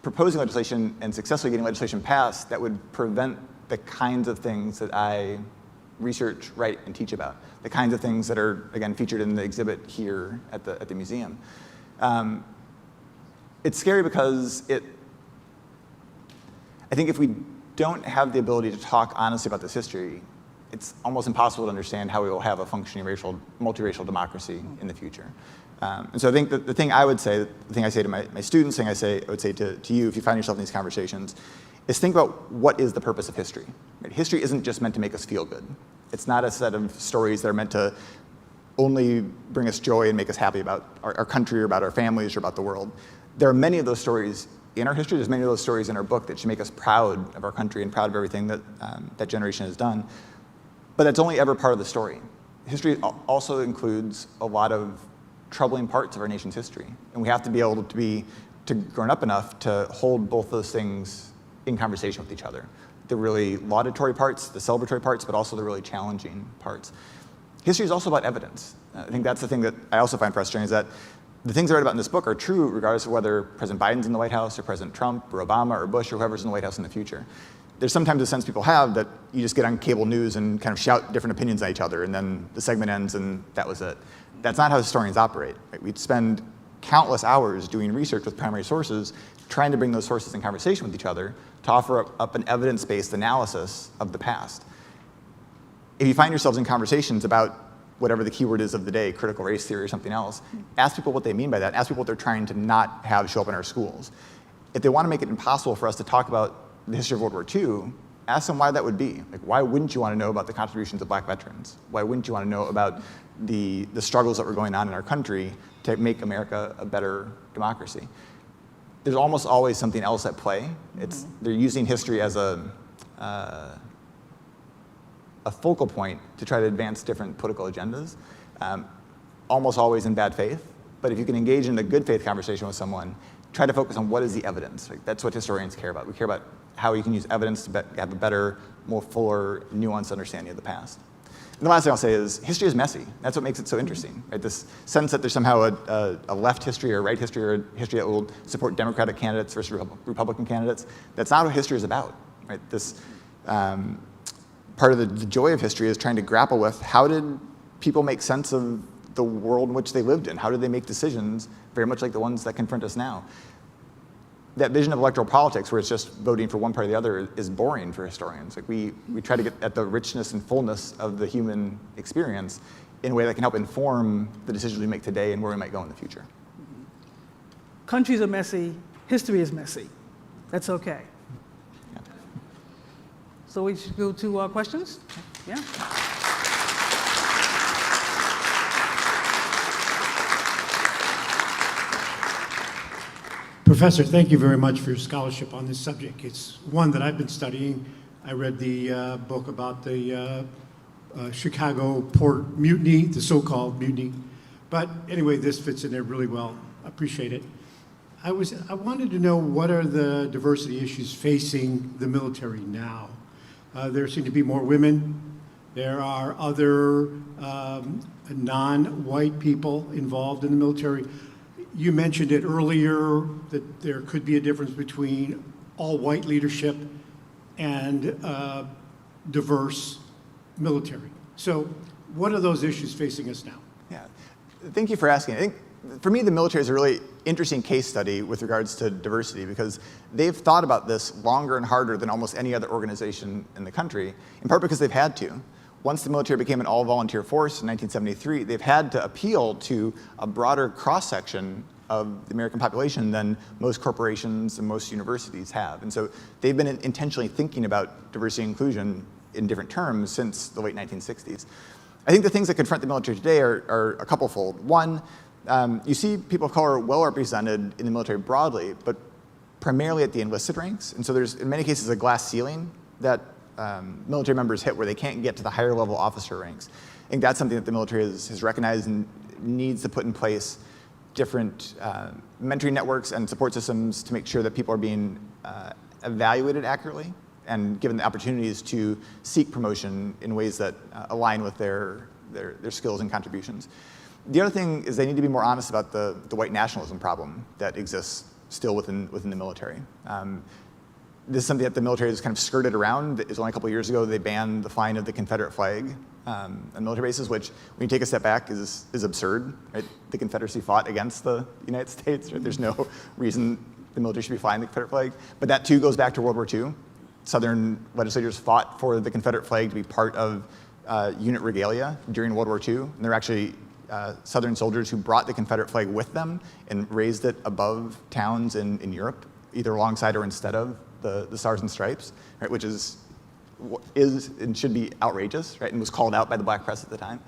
proposing legislation and successfully getting legislation passed that would prevent the kinds of things that I research, write, and teach about, the kinds of things that are, again, featured in the exhibit here at the museum. It's scary because I think if we don't have the ability to talk honestly about this history, it's almost impossible to understand how we will have a functioning multiracial democracy in the future. And so I think that the thing I say to my students, I would say to you if you find yourself in these conversations, is think about what is the purpose of history. Right? History isn't just meant to make us feel good. It's not a set of stories that are meant to only bring us joy and make us happy about our country or about our families or about the world. There are many of those stories in our history. There's many of those stories in our book that should make us proud of our country and proud of everything that that generation has done. But that's only ever part of the story. History also includes a lot of troubling parts of our nation's history. And we have to be able to grown up enough to hold both those things in conversation with each other. The really laudatory parts, the celebratory parts, but also the really challenging parts. History is also about evidence. I think that's the thing that I also find frustrating, is that the things I write about in this book are true regardless of whether President Biden's in the White House or President Trump or Obama or Bush or whoever's in the White House in the future. There's sometimes a sense people have that you just get on cable news and kind of shout different opinions at each other, and then the segment ends and that was it. That's not how historians operate. Right? We'd spend countless hours doing research with primary sources, trying to bring those sources in conversation with each other to offer up an evidence-based analysis of the past. If you find yourselves in conversations about whatever the keyword is of the day, critical race theory or something else, ask people what they mean by that. Ask people what they're trying to not have show up in our schools. If they want to make it impossible for us to talk about the history of World War II, ask them why that would be. Like, why wouldn't you want to know about the contributions of black veterans? Why wouldn't you want to know about the struggles that were going on in our country to make America a better democracy? There's almost always something else at play. They're using history as a focal point to try to advance different political agendas, almost always in bad faith. But if you can engage in a good faith conversation with someone, try to focus on what is the evidence. Like, that's what historians care about. We care about how you can use evidence to have a better, more fuller, nuanced understanding of the past. And the last thing I'll say is history is messy. That's what makes it so interesting. Right? This sense that there's somehow a left history or a right history or a history that will support Democratic candidates versus Republican candidates. That's not what history is about. Right? This part of the joy of history is trying to grapple with how did people make sense of the world in which they lived in? How did they make decisions very much like the ones that confront us now? That vision of electoral politics where it's just voting for one party or the other is boring for historians. Like we try to get at the richness and fullness of the human experience in a way that can help inform the decisions we make today and where we might go in the future. Countries are messy, history is messy. That's okay. Yeah. So we should go to questions? Yeah. Professor, thank you very much for your scholarship on this subject. It's one that I've been studying. I read the book about the Chicago port mutiny, the so-called mutiny, But anyway, this fits in there really well. Appreciate it. I wanted to know, what are the diversity issues facing the military now? There seem to be more women. There are other non-white people involved in the military. You mentioned it earlier that there could be a difference between all-white leadership and diverse military. So what are those issues facing us now? Yeah, thank you for asking. I think for me, the military is a really interesting case study with regards to diversity, because they've thought about this longer and harder than almost any other organization in the country, in part because they've had to. Once the military became an all-volunteer force in 1973, they've had to appeal to a broader cross-section of the American population than most corporations and most universities have. And so they've been intentionally thinking about diversity and inclusion in different terms since the late 1960s. I think the things that confront the military today are a couple-fold. One, you see people of color well represented in the military broadly, but primarily at the enlisted ranks. And so there's, in many cases, a glass ceiling that military members hit where they can't get to the higher level officer ranks. I think that's something that the military has recognized and needs to put in place different mentoring networks and support systems to make sure that people are being evaluated accurately and given the opportunities to seek promotion in ways that align with their skills and contributions. The other thing is they need to be more honest about the white nationalism problem that exists still within the military. This is something that the military has kind of skirted around. It was only a couple of years ago they banned the flying of the Confederate flag on military bases, which, when you take a step back, is absurd. Right? The Confederacy fought against the United States. Right? There's no reason the military should be flying the Confederate flag. But that too goes back to World War II. Southern legislators fought for the Confederate flag to be part of unit regalia during World War II. And there were actually Southern soldiers who brought the Confederate flag with them and raised it above towns in Europe, either alongside or instead of the Stars and Stripes, right, which is and should be outrageous, right, and was called out by the black press at the time.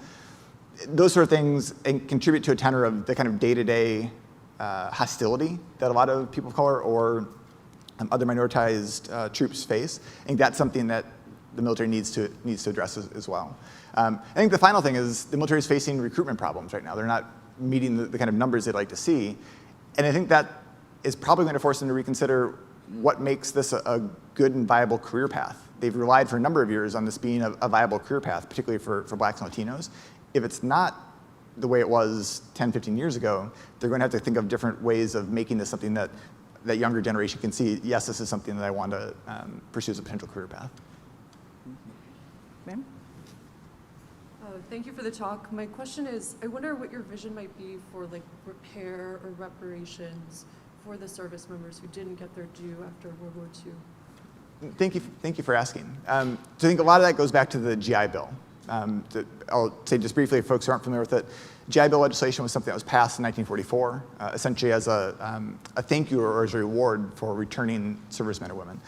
Those sort of things contribute to a tenor of the kind of day-to-day hostility that a lot of people of color or other minoritized troops face. I think that's something that the military needs to address as well. I think the final thing is the military is facing recruitment problems right now. They're not meeting the kind of numbers they'd like to see. And I think that is probably going to force them to reconsider what makes this a good and viable career path. They've relied for a number of years on this being a viable career path, particularly for blacks and Latinos. If it's not the way it was 10, 15 years ago, they're going to have to think of different ways of making this something that younger generation can see, yes, this is something that I want to pursue as a potential career path. Ma'am? Thank you for the talk. My question is, I wonder what your vision might be for like repair or reparations for the service members who didn't get their due after World War II. Thank you for asking. So I think a lot of that goes back to the GI Bill. I'll say just briefly, if folks who aren't familiar with it, GI Bill legislation was something that was passed in 1944, essentially as a thank you or as a reward for returning servicemen or women.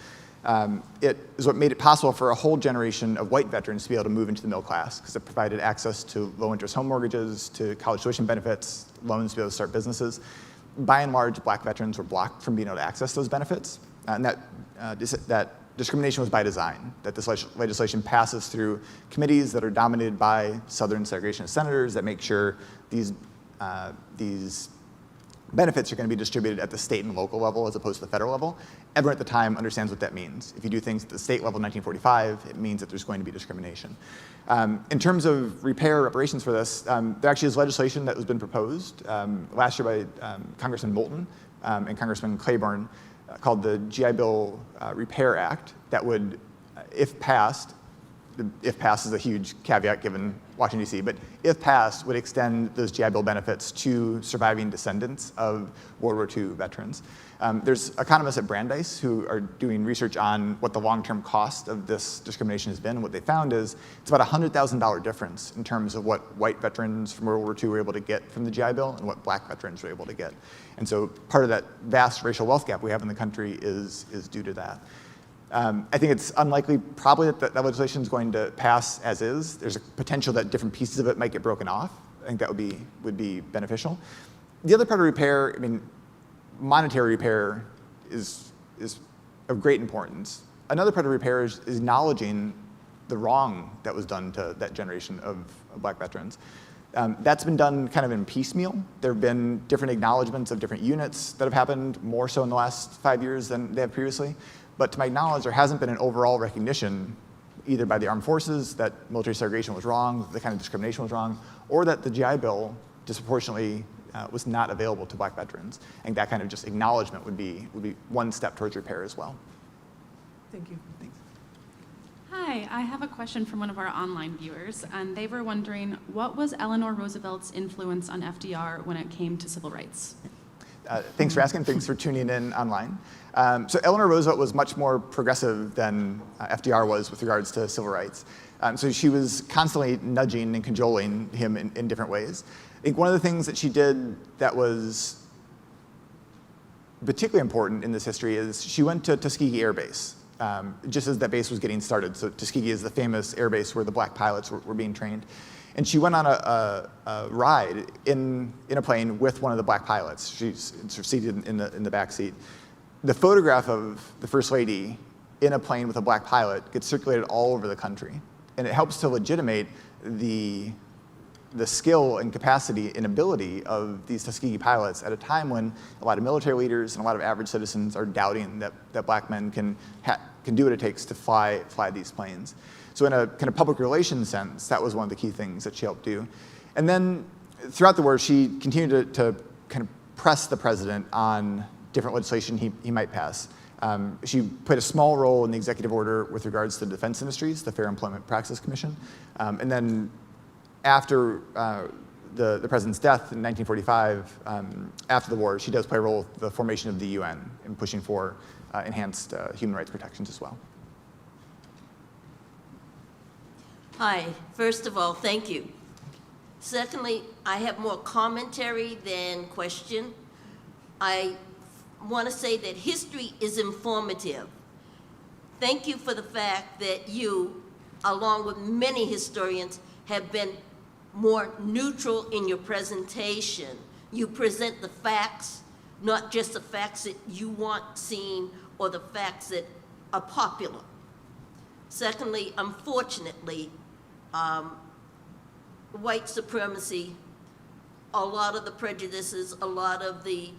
It is what made it possible for a whole generation of white veterans to be able to move into the middle class, because it provided access to low-interest home mortgages, to college tuition benefits, loans to be able to start businesses. By and large, black veterans were blocked from being able to access those benefits, and that discrimination was by design, that this legislation passes through committees that are dominated by Southern segregationist senators that make sure these benefits are going to be distributed at the state and local level as opposed to the federal level. Everyone at the time understands what that means. If you do things at the state level in 1945, it means that there's going to be discrimination. In terms of repair reparations for this, there actually is legislation that has been proposed last year by Congressman Moulton and Congressman Claiborne called the GI Bill Repair Act that would, if passed is a huge caveat given Washington, D.C., but if passed, would extend those GI Bill benefits to surviving descendants of World War II veterans. There's economists at Brandeis who are doing research on what the long-term cost of this discrimination has been, and what they found is it's about a $100,000 difference in terms of what white veterans from World War II were able to get from the GI Bill and what black veterans were able to get. And so part of that vast racial wealth gap we have in the country is due to that. I think it's unlikely probably that legislation is going to pass as is. There's a potential that different pieces of it might get broken off. I think that would be beneficial. The other part of repair, I mean, monetary repair is of great importance. Another part of repair is acknowledging the wrong that was done to that generation of black veterans. That's been done kind of in piecemeal. There have been different acknowledgments of different units that have happened more so in the last 5 years than they have previously. But to my knowledge, there hasn't been an overall recognition either by the armed forces that military segregation was wrong, the kind of discrimination was wrong, or that the GI Bill disproportionately was not available to black veterans. I think that kind of just acknowledgement would be one step towards repair as well. Thank you. Thanks. Hi, I have a question from one of our online viewers, and they were wondering, what was Eleanor Roosevelt's influence on FDR when it came to civil rights? Thanks for asking. Thanks for tuning in online. So Eleanor Roosevelt was much more progressive than FDR was with regards to civil rights. So she was constantly nudging and cajoling him in different ways. I think one of the things that she did that was particularly important in this history is she went to Tuskegee Air Base, just as that base was getting started. So Tuskegee is the famous air base where the black pilots were being trained. And she went on a ride in a plane with one of the black pilots. She's sort of seated in the back seat. The photograph of the First Lady in a plane with a black pilot gets circulated all over the country. And it helps to legitimate the skill and capacity and ability of these Tuskegee pilots at a time when a lot of military leaders and a lot of average citizens are doubting that black men can do what it takes to fly these planes. So in a kind of public relations sense, that was one of the key things that she helped do. And then throughout the war, she continued to kind of press the president on different legislation he might pass. She played a small role in the executive order with regards to the defense industries, the Fair Employment Practices Commission. And then after the president's death in 1945, after the war, she does play a role with the formation of the UN in pushing for enhanced human rights protections as well. Hi, first of all, thank you. Secondly, I have more commentary than question. I want to say that history is informative. Thank you for the fact that you, along with many historians, have been more neutral in your presentation. You present the facts, not just the facts that you want seen or the facts that are popular. Secondly, unfortunately, white supremacy, a lot of the prejudices, a lot of the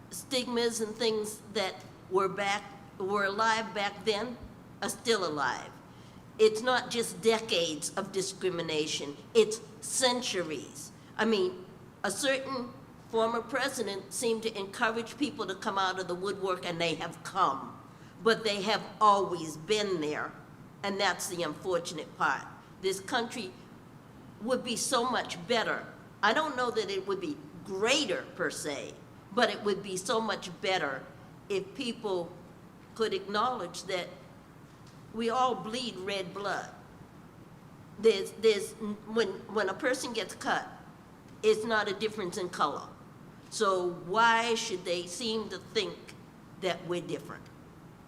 stigmas and things that were alive back then are still alive. It's not just decades of discrimination, it's centuries. I mean, a certain former president seemed to encourage people to come out of the woodwork, and they have come, but they have always been there. And that's the unfortunate part. This country would be so much better. I don't know that it would be greater per se, but it would be so much better if people could acknowledge that we all bleed red blood. When a person gets cut, it's not a difference in color. So why should they seem to think that we're different?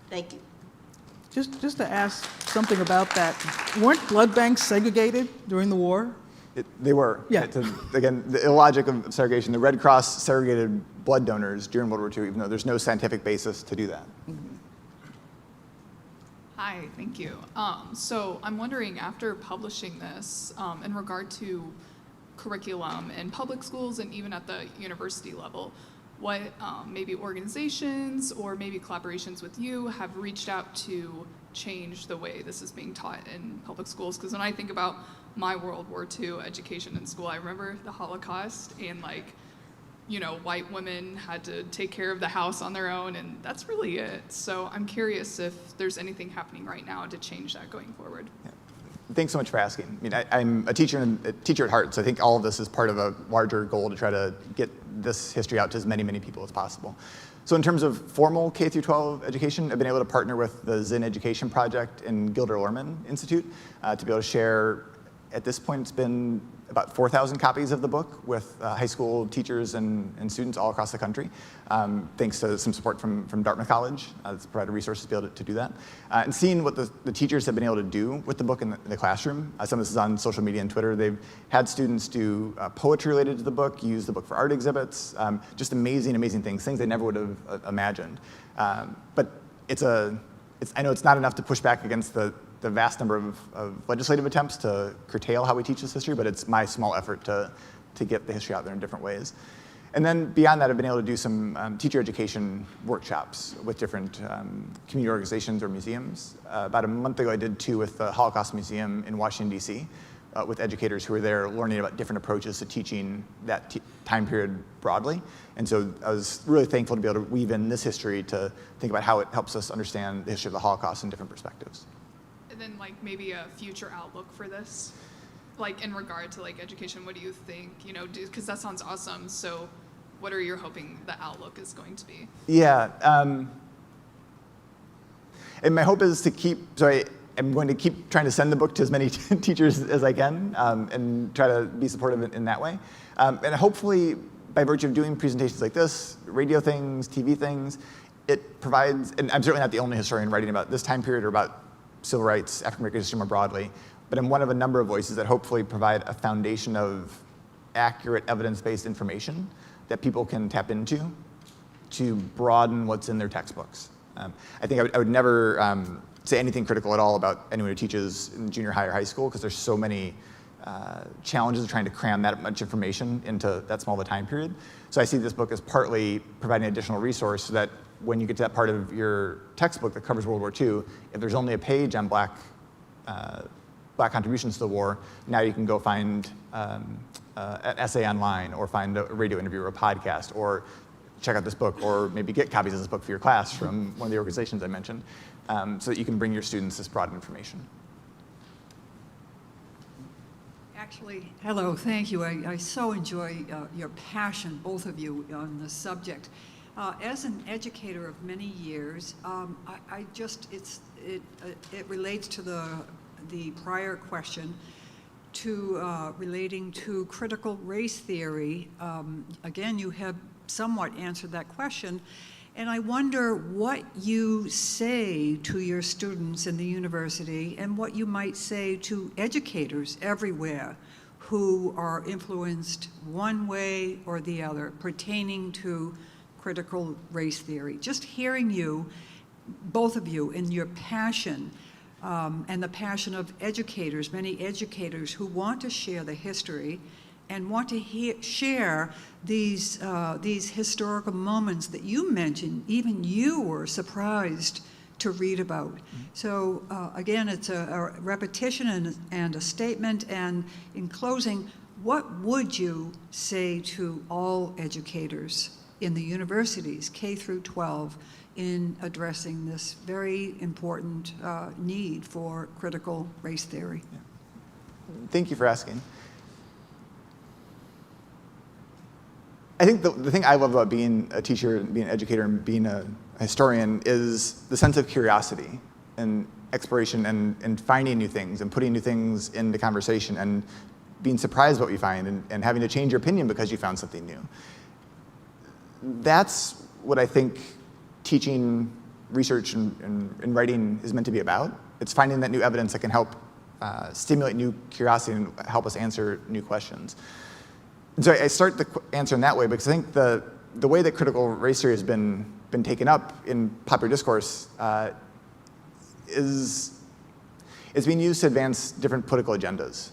Thank you. Just to ask something about that, weren't blood banks segregated during the war? They were. Yeah. Again, the illogic of segregation. The Red Cross segregated blood donors during World War II, even though there's no scientific basis to do that. Hi, thank you. So I'm wondering, after publishing this, in regard to curriculum in public schools and even at the university level, what maybe organizations or maybe collaborations with you have reached out to change the way this is being taught in public schools? Because when I think about my World War II education in school, I remember the Holocaust and white women had to take care of the house on their own, and that's really it. So I'm curious if there's anything happening right now to change that going forward. Yeah. Thanks so much for asking. I mean, I'm a teacher at heart, so I think all of this is part of a larger goal to try to get this history out to as many people as possible. So in terms of formal K through 12 education, I've been able to partner with the Zinn Education Project and Gilder Lehrman Institute to be able to share. At this point, it's been about 4,000 copies of the book with high school teachers and students all across the country, thanks to some support from Dartmouth College that's provided resources to be able to do that. And seeing what the teachers have been able to do with the book in the classroom. Some of this is on social media and Twitter. They've had students do poetry related to the book, use the book for art exhibits, just amazing things they never would have imagined. But I know it's not enough to push back against the the vast number of legislative attempts to curtail how we teach this history, but it's my small effort to get the history out there in different ways. And then beyond that, I've been able to do some teacher education workshops with different community organizations or museums. About a month ago, I did 2 with the Holocaust Museum in Washington, D.C., with educators who were there learning about different approaches to teaching that time period broadly. And so I was really thankful to be able to weave in this history to think about how it helps us understand the history of the Holocaust in different perspectives. And then like maybe a future outlook for this, like in regard to like education, what do you think, you know, because that sounds awesome. So what are you hoping the outlook is going to be? Yeah, and my hope is to keep, I'm going to keep trying to send the book to as many teachers as I can and try to be supportive in that way. And hopefully, by virtue of doing presentations like this, radio things, TV things, it provides, and I'm certainly not the only historian writing about this time period or about civil rights, African American history more broadly, but I'm one of a number of voices that hopefully provide a foundation of accurate evidence-based information that people can tap into to broaden what's in their textbooks. I think I would never say anything critical at all about anyone who teaches in junior high or high school, because there's so many challenges of trying to cram that much information into that small of a time period. So I see this book as partly providing an additional resource so that when you get to that part of your textbook that covers World War II, if there's only a page on black contributions to the war, now you can go find an essay online, or find a radio interview or a podcast, or check out this book, or maybe get copies of this book for your class from one of the organizations I mentioned, so that you can bring your students this broad information. Actually, hello, thank you. I so enjoy your passion, both of you, on this subject. As an educator of many years, it relates to the prior question, to relating to critical race theory. Again, you have somewhat answered that question, and I wonder what you say to your students in the university and what you might say to educators everywhere who are influenced one way or the other pertaining to critical race theory. Just hearing you, both of you, in your passion and the passion of educators, many educators who want to share the history and want to share these historical moments that you mentioned, even you were surprised to read about. So again, it's a repetition and a statement, and in closing, what would you say to all educators in the universities, K through 12, in addressing this very important need for critical race theory? Yeah. Thank you for asking. I think the thing I love about being a teacher, being an educator, and being a historian is the sense of curiosity and exploration and finding new things and putting new things into conversation and being surprised by what you find and having to change your opinion because you found something new. That's what I think teaching, research, and writing is meant to be about. It's finding that new evidence that can help stimulate new curiosity and help us answer new questions. And so I start the answer in that way because I think the way that critical race theory has been taken up in popular discourse is being used to advance different political agendas.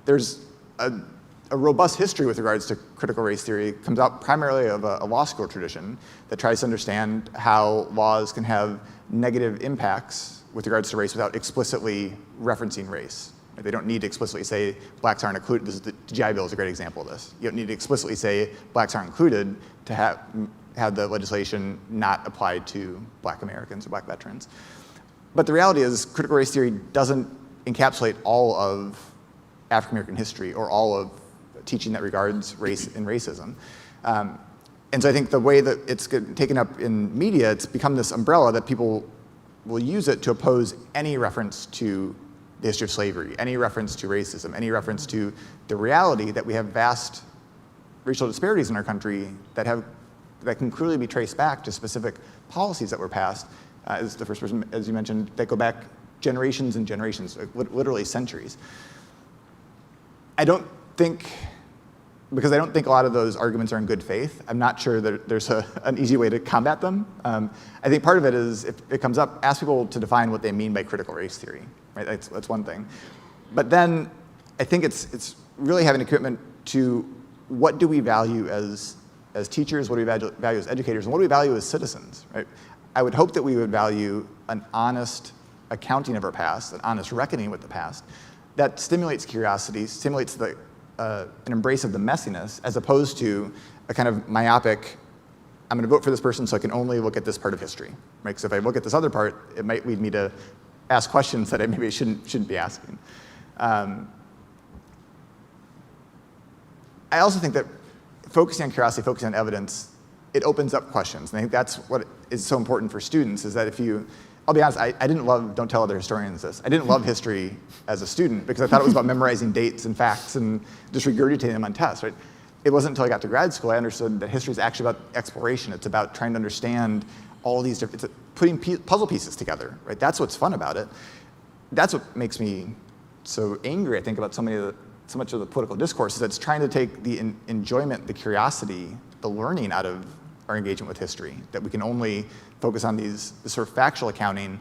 There's a robust history with regards to critical race theory. It comes out primarily of a law school tradition that tries to understand how laws can have negative impacts with regards to race without explicitly referencing race. They don't need to explicitly say blacks aren't included. The GI Bill is a great example of this. You don't need to explicitly say blacks aren't included to have the legislation not applied to black Americans or black veterans. But the reality is critical race theory doesn't encapsulate all of African American history or all of teaching that regards race and racism. And so I think the way that it's taken up in media, it's become this umbrella that people will use it to oppose any reference to the history of slavery, any reference to racism, any reference to the reality that we have vast racial disparities in our country that can clearly be traced back to specific policies that were passed, as the first person, as you mentioned, that go back generations and generations, like literally centuries. I don't think because I don't think a lot of those arguments are in good faith. I'm not sure that there's an easy way to combat them. I think part of it is, if it comes up, ask people to define what they mean by critical race theory, right? That's one thing. But then I think it's really having a commitment to what do we value as teachers, what do we value as educators, and what do we value as citizens, right? I would hope that we would value an honest accounting of our past, an honest reckoning with the past, that stimulates curiosity, stimulates an embrace of the messiness, as opposed to a kind of myopic, I'm going to vote for this person so I can only look at this part of history, right? So if I look at this other part, it might lead me to ask questions that I maybe shouldn't be asking. I also think that focusing on curiosity, focusing on evidence, it opens up questions. And I think that's what is so important for students, is that if you, I'll be honest, I didn't love, don't tell other historians this, I didn't love history as a student because I thought it was about memorizing dates and facts and just regurgitating them on tests, right? It wasn't until I got to grad school I understood that history is actually about exploration. It's about trying to understand all these different, it's putting puzzle pieces together, right? That's what's fun about it. That's what makes me so angry, I think, about so much of the political discourse, is that it's trying to take the enjoyment, the curiosity, the learning out of our engagement with history, that we can only focus on this sort of factual accounting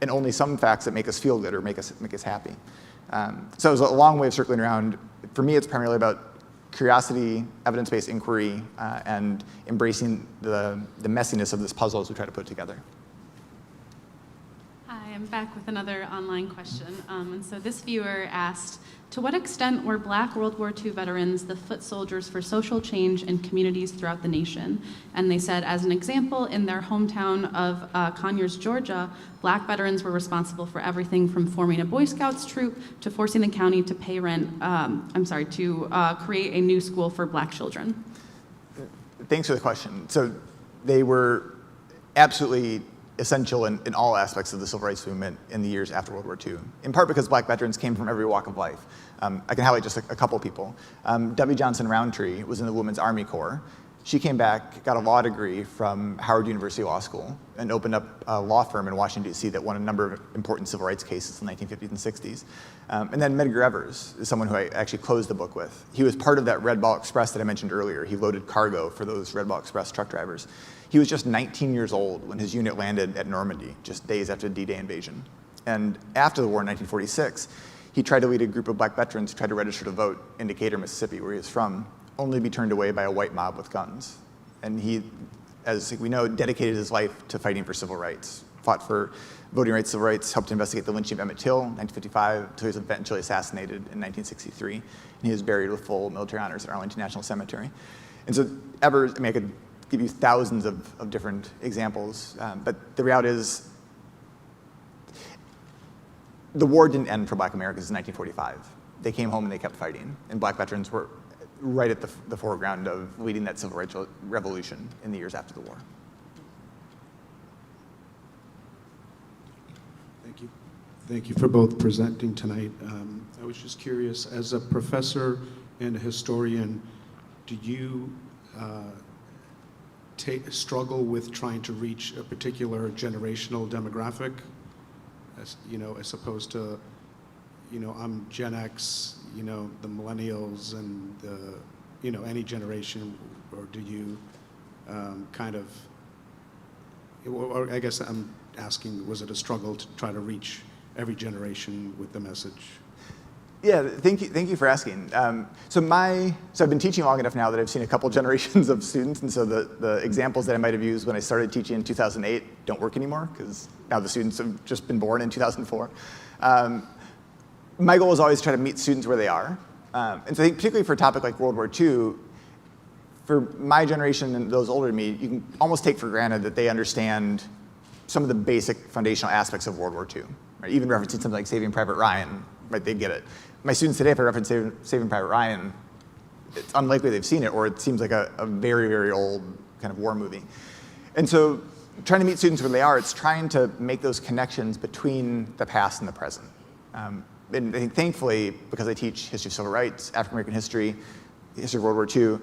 and only some facts that make us feel good or make us happy. So it was a long way of circling around. For me, it's primarily about curiosity, evidence-based inquiry, and embracing the messiness of this puzzle as we try to put it together. Hi, I'm back with another online question. And so this viewer asked, to what extent were Black World War II veterans the foot soldiers for social change in communities throughout the nation? And they said, as an example, in their hometown of Conyers, Georgia, Black veterans were responsible for everything from forming a Boy Scouts troop to forcing the county to pay rent, to create a new school for Black children. Thanks for the question. So they were absolutely essential in all aspects of the civil rights movement in the years after World War II, in part because Black veterans came from every walk of life. I can highlight just a couple people. Debbie Johnson Roundtree was in the Women's Army Corps. She came back, got a law degree from Howard University Law School, and opened up a law firm in Washington, D.C. that won a number of important civil rights cases in the 1950s and 60s. And then Medgar Evers is someone who I actually closed the book with. He was part of that Red Ball Express that I mentioned earlier. He loaded cargo for those Red Ball Express truck drivers. He was just 19 years old when his unit landed at Normandy, just days after the D-Day invasion. And after the war in 1946, he tried to lead a group of Black veterans who tried to register to vote in Decatur, Mississippi, where he was from, only to be turned away by a white mob with guns. And he, as we know, dedicated his life to fighting for civil rights, fought for voting rights, civil rights, helped investigate the lynching of Emmett Till in 1955, until he was eventually assassinated in 1963. And he was buried with full military honors at Arlington National Cemetery. And so Evers, I could give you thousands of different examples, but the reality is the war didn't end for Black Americans in 1945. They came home and they kept fighting, and Black veterans were right at the foreground of leading that civil rights revolution in the years after the war. Thank you. Thank you for both presenting tonight. I was just curious, as a professor and a historian, do you struggle with trying to reach a particular generational demographic, as opposed to, I'm Gen X, the millennials and any generation, or do you or I guess I'm asking, was it a struggle to try to reach every generation with the message? Yeah, thank you for asking. So I've been teaching long enough now that I've seen a couple generations of students, and so the examples that I might have used when I started teaching in 2008 don't work anymore, because now the students have just been born in 2004. My goal is always to try to meet students where they are. And so I think particularly for a topic like World War II, for my generation and those older than me, you can almost take for granted that they understand some of the basic foundational aspects of World War II. Right? Even referencing something like Saving Private Ryan, right? They get it. My students today, if I reference Saving Private Ryan, it's unlikely they've seen it, or it seems like a very, very old kind of war movie. And so trying to meet students where they are, it's trying to make those connections between the past and the present. And I think thankfully, because I teach history of civil rights, African American history, history of World War II,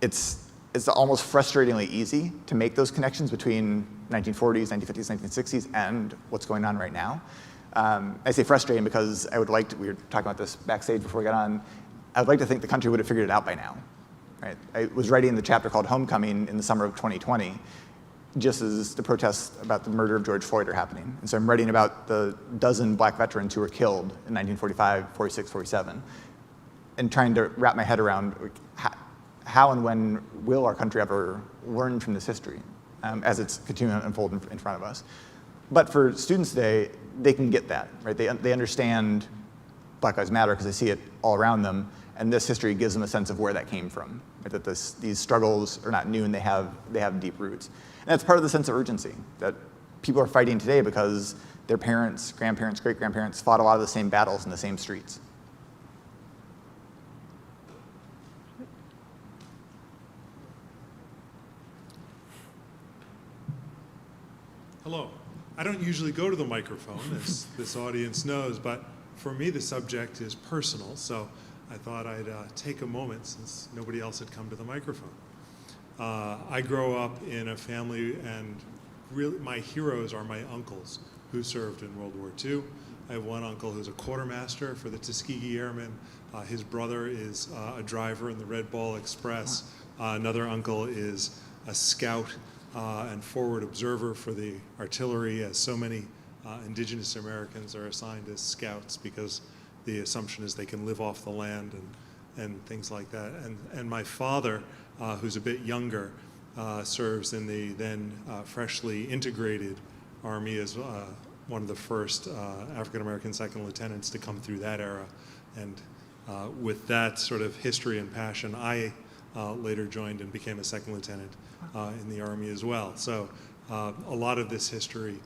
it's almost frustratingly easy to make those connections between 1940s, 1950s, 1960s, and what's going on right now. I say frustrating because we were talking about this backstage before we got on, I'd like to think the country would have figured it out by now. Right? I was writing the chapter called Homecoming in the summer of 2020, just as the protests about the murder of George Floyd are happening. And so I'm writing about the dozen black veterans who were killed in 1945, 46, 47, and trying to wrap my head around how and when will our country ever learn from this history as it's continuing to unfold in front of us. But for students today, they can get that, right? They understand Black Lives Matter because they see it all around them, and this history gives them a sense of where that came from, right? That these struggles are not new and they have deep roots. And that's part of the sense of urgency, that people are fighting today because their parents, grandparents, great-grandparents fought a lot of the same battles in the same streets. Hello. I don't usually go to the microphone, as this audience knows, but for me the subject is personal, so I thought I'd take a moment since nobody else had come to the microphone. I grow up in a family, and really my heroes are my uncles who served in World War II. I have one uncle who's a quartermaster for the Tuskegee Airmen. His brother is a driver in the Red Ball Express. Another uncle is a scout and forward observer for the artillery, as so many indigenous Americans are assigned as scouts because the assumption is they can live off the land and things like that. And my father, who's a bit younger, serves in the then freshly integrated Army as one of the first African-American second lieutenants to come through that era. And with that sort of history and passion, I later joined and became a second lieutenant in the Army as well. So a lot of this history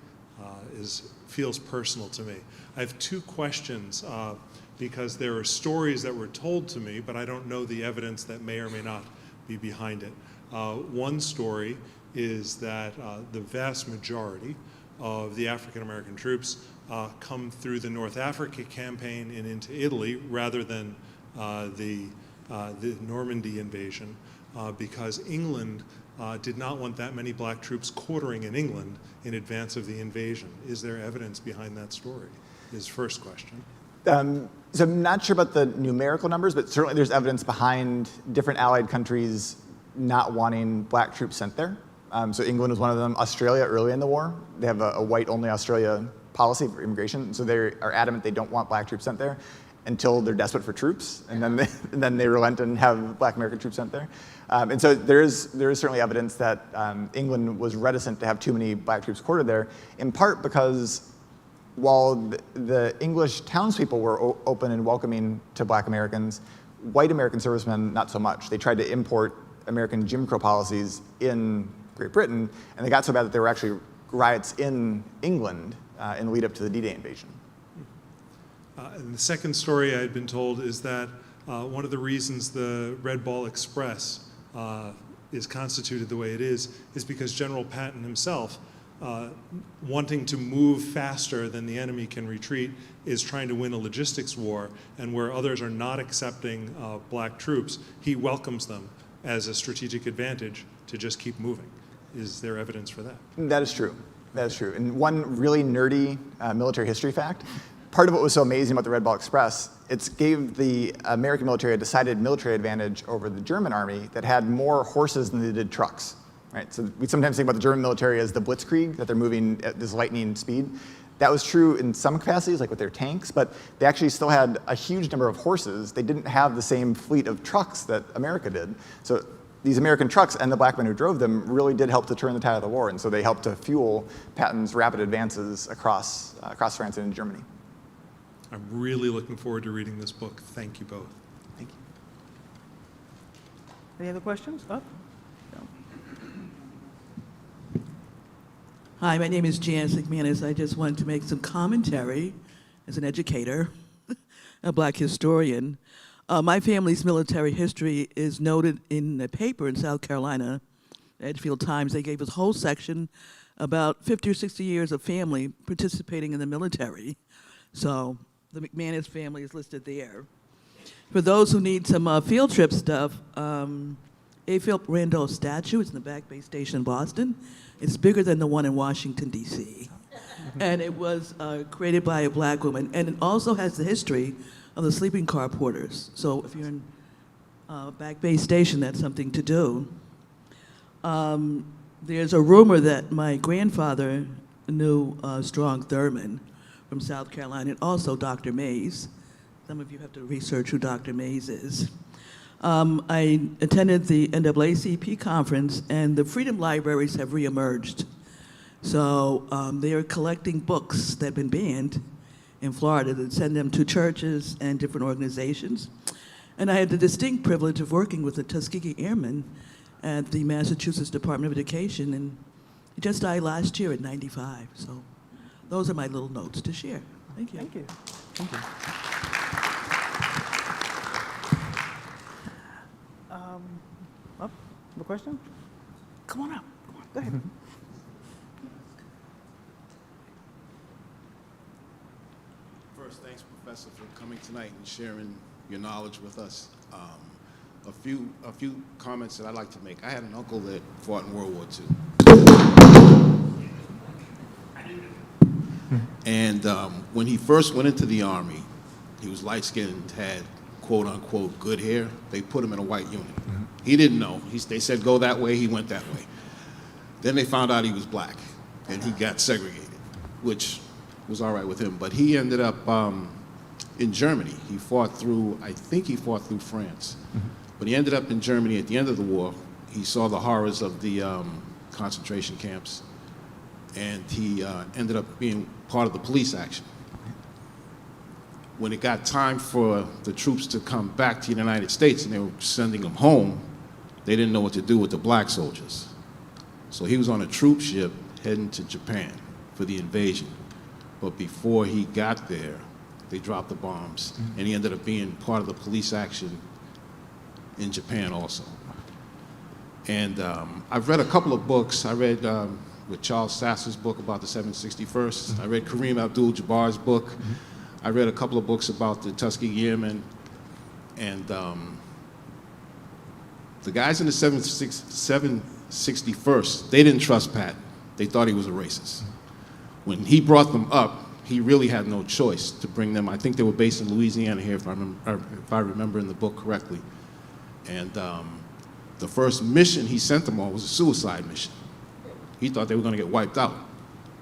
feels personal to me. I have two questions because there are stories that were told to me, but I don't know the evidence that may or may not be behind it. One story is that the vast majority of the African-American troops come through the North Africa campaign and into Italy rather than the Normandy invasion because England did not want that many black troops quartering in England in advance of the invasion. Is there evidence behind that story? Is first question. So I'm not sure about the numerical numbers, but certainly there's evidence behind different allied countries not wanting black troops sent there. So England was one of them. Australia, early in the war, they have a white-only Australia policy for immigration, so they are adamant they don't want black troops sent there until they're desperate for troops, and then they relent and have black American troops sent there. And so there is certainly evidence that England was reticent to have too many black troops quartered there, in part because while the English townspeople were open and welcoming to black Americans, white American servicemen not so much. They tried to import American Jim Crow policies in Great Britain, and they got so bad that there were actually riots in England in the lead up to the D-Day invasion. And the second story I had been told is that one of the reasons the Red Ball Express is constituted the way it is because General Patton himself, wanting to move faster than the enemy can retreat, is trying to win a logistics war, and where others are not accepting black troops, he welcomes them as a strategic advantage to just keep moving. Is there evidence for that? That is true. That is true. And one really nerdy military history fact, part of what was so amazing about the Red Ball Express, it gave the American military a decided military advantage over the German army that had more horses than they did trucks. Right? So we sometimes think about the German military as the blitzkrieg, that they're moving at this lightning speed. That was true in some capacities, like with their tanks, but they actually still had a huge number of horses. They didn't have the same fleet of trucks that America did. So these American trucks and the black men who drove them really did help to turn the tide of the war, and so they helped to fuel Patton's rapid advances across France and into Germany. I'm really looking forward to reading this book. Thank you both. Thank you. Any other questions? Oh. Hi, my name is Jan McManus. I just wanted to make some commentary as an educator, a black historian. My family's military history is noted in a paper in South Carolina, Edgefield Times. They gave us a whole section about 50 or 60 years of family participating in the military. So the McManus family is listed there. For those who need some field trip stuff, A. Philip Randolph statue is in the Back Bay Station in Boston. It's bigger than the one in Washington, D.C. And it was created by a black woman. And it also has the history of the sleeping car porters. So if you're in Back Bay Station, that's something to do. There's a rumor that my grandfather knew Strong Thurman from South Carolina, and also Dr. Mays. Some of you have to research who Dr. Mays is. I attended the NAACP conference, and the Freedom Libraries have reemerged. So they are collecting books that have been banned in Florida to send them to churches and different organizations. And I had the distinct privilege of working with the Tuskegee Airmen at the Massachusetts Department of Education, and he just died last year at 95. So those are my little notes to share. Thank you. Thank you. Thank you. Have a question? Come on up. Come on. Go ahead. First, thanks, Professor, for coming tonight and sharing your knowledge with us. A few comments that I'd like to make. I had an uncle that fought in World War II. And when he first went into the Army, he was light-skinned, had quote-unquote good hair. They put him in a white unit. He didn't know. They said, go that way, he went that way. Then they found out he was black, and he got segregated, which was all right with him. But he ended up in Germany. He fought through, I think he fought through France. But he ended up in Germany at the end of the war. He saw the horrors of the concentration camps, and he ended up being part of the police action. When it got time for the troops to come back to the United States and they were sending them home, they didn't know what to do with the black soldiers. So he was on a troop ship heading to Japan for the invasion. But before he got there, they dropped the bombs, and he ended up being part of the police action in Japan also. And I've read a couple of books. I read with Charles Sasser's book about the 761st. I read Kareem Abdul-Jabbar's book. I read a couple of books about the Tuskegee Airmen, and the guys in the 761st, they didn't trust Patton. They thought he was a racist. When he brought them up, he really had no choice to bring them. I think they were based in Louisiana here, if I remember in the book correctly. And the first mission he sent them on was a suicide mission. He thought they were going to get wiped out,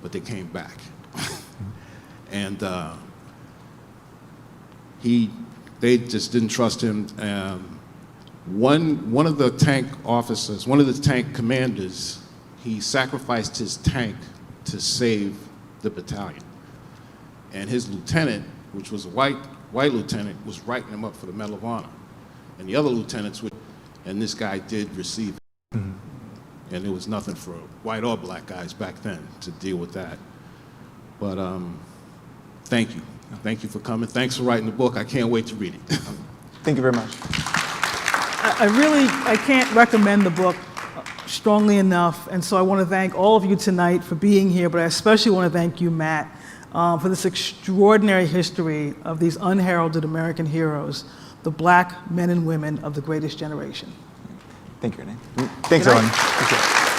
but they came back. And they just didn't trust him. One of the tank officers, one of the tank commanders, he sacrificed his tank to save the battalion. And his lieutenant, which was a white lieutenant, was writing him up for the Medal of Honor. And the other lieutenants would, and this guy did receive it. And there was nothing for white or black guys back then to deal with that. But thank you. Thank you for coming. Thanks for writing the book. I can't wait to read it. Thank you very much. I can't recommend the book strongly enough, and so I want to thank all of you tonight for being here, but I especially want to thank you, Matt, for this extraordinary history of these unheralded American heroes, the black men and women of the greatest generation. Thank you, Renee. Thanks, everyone. Appreciate it.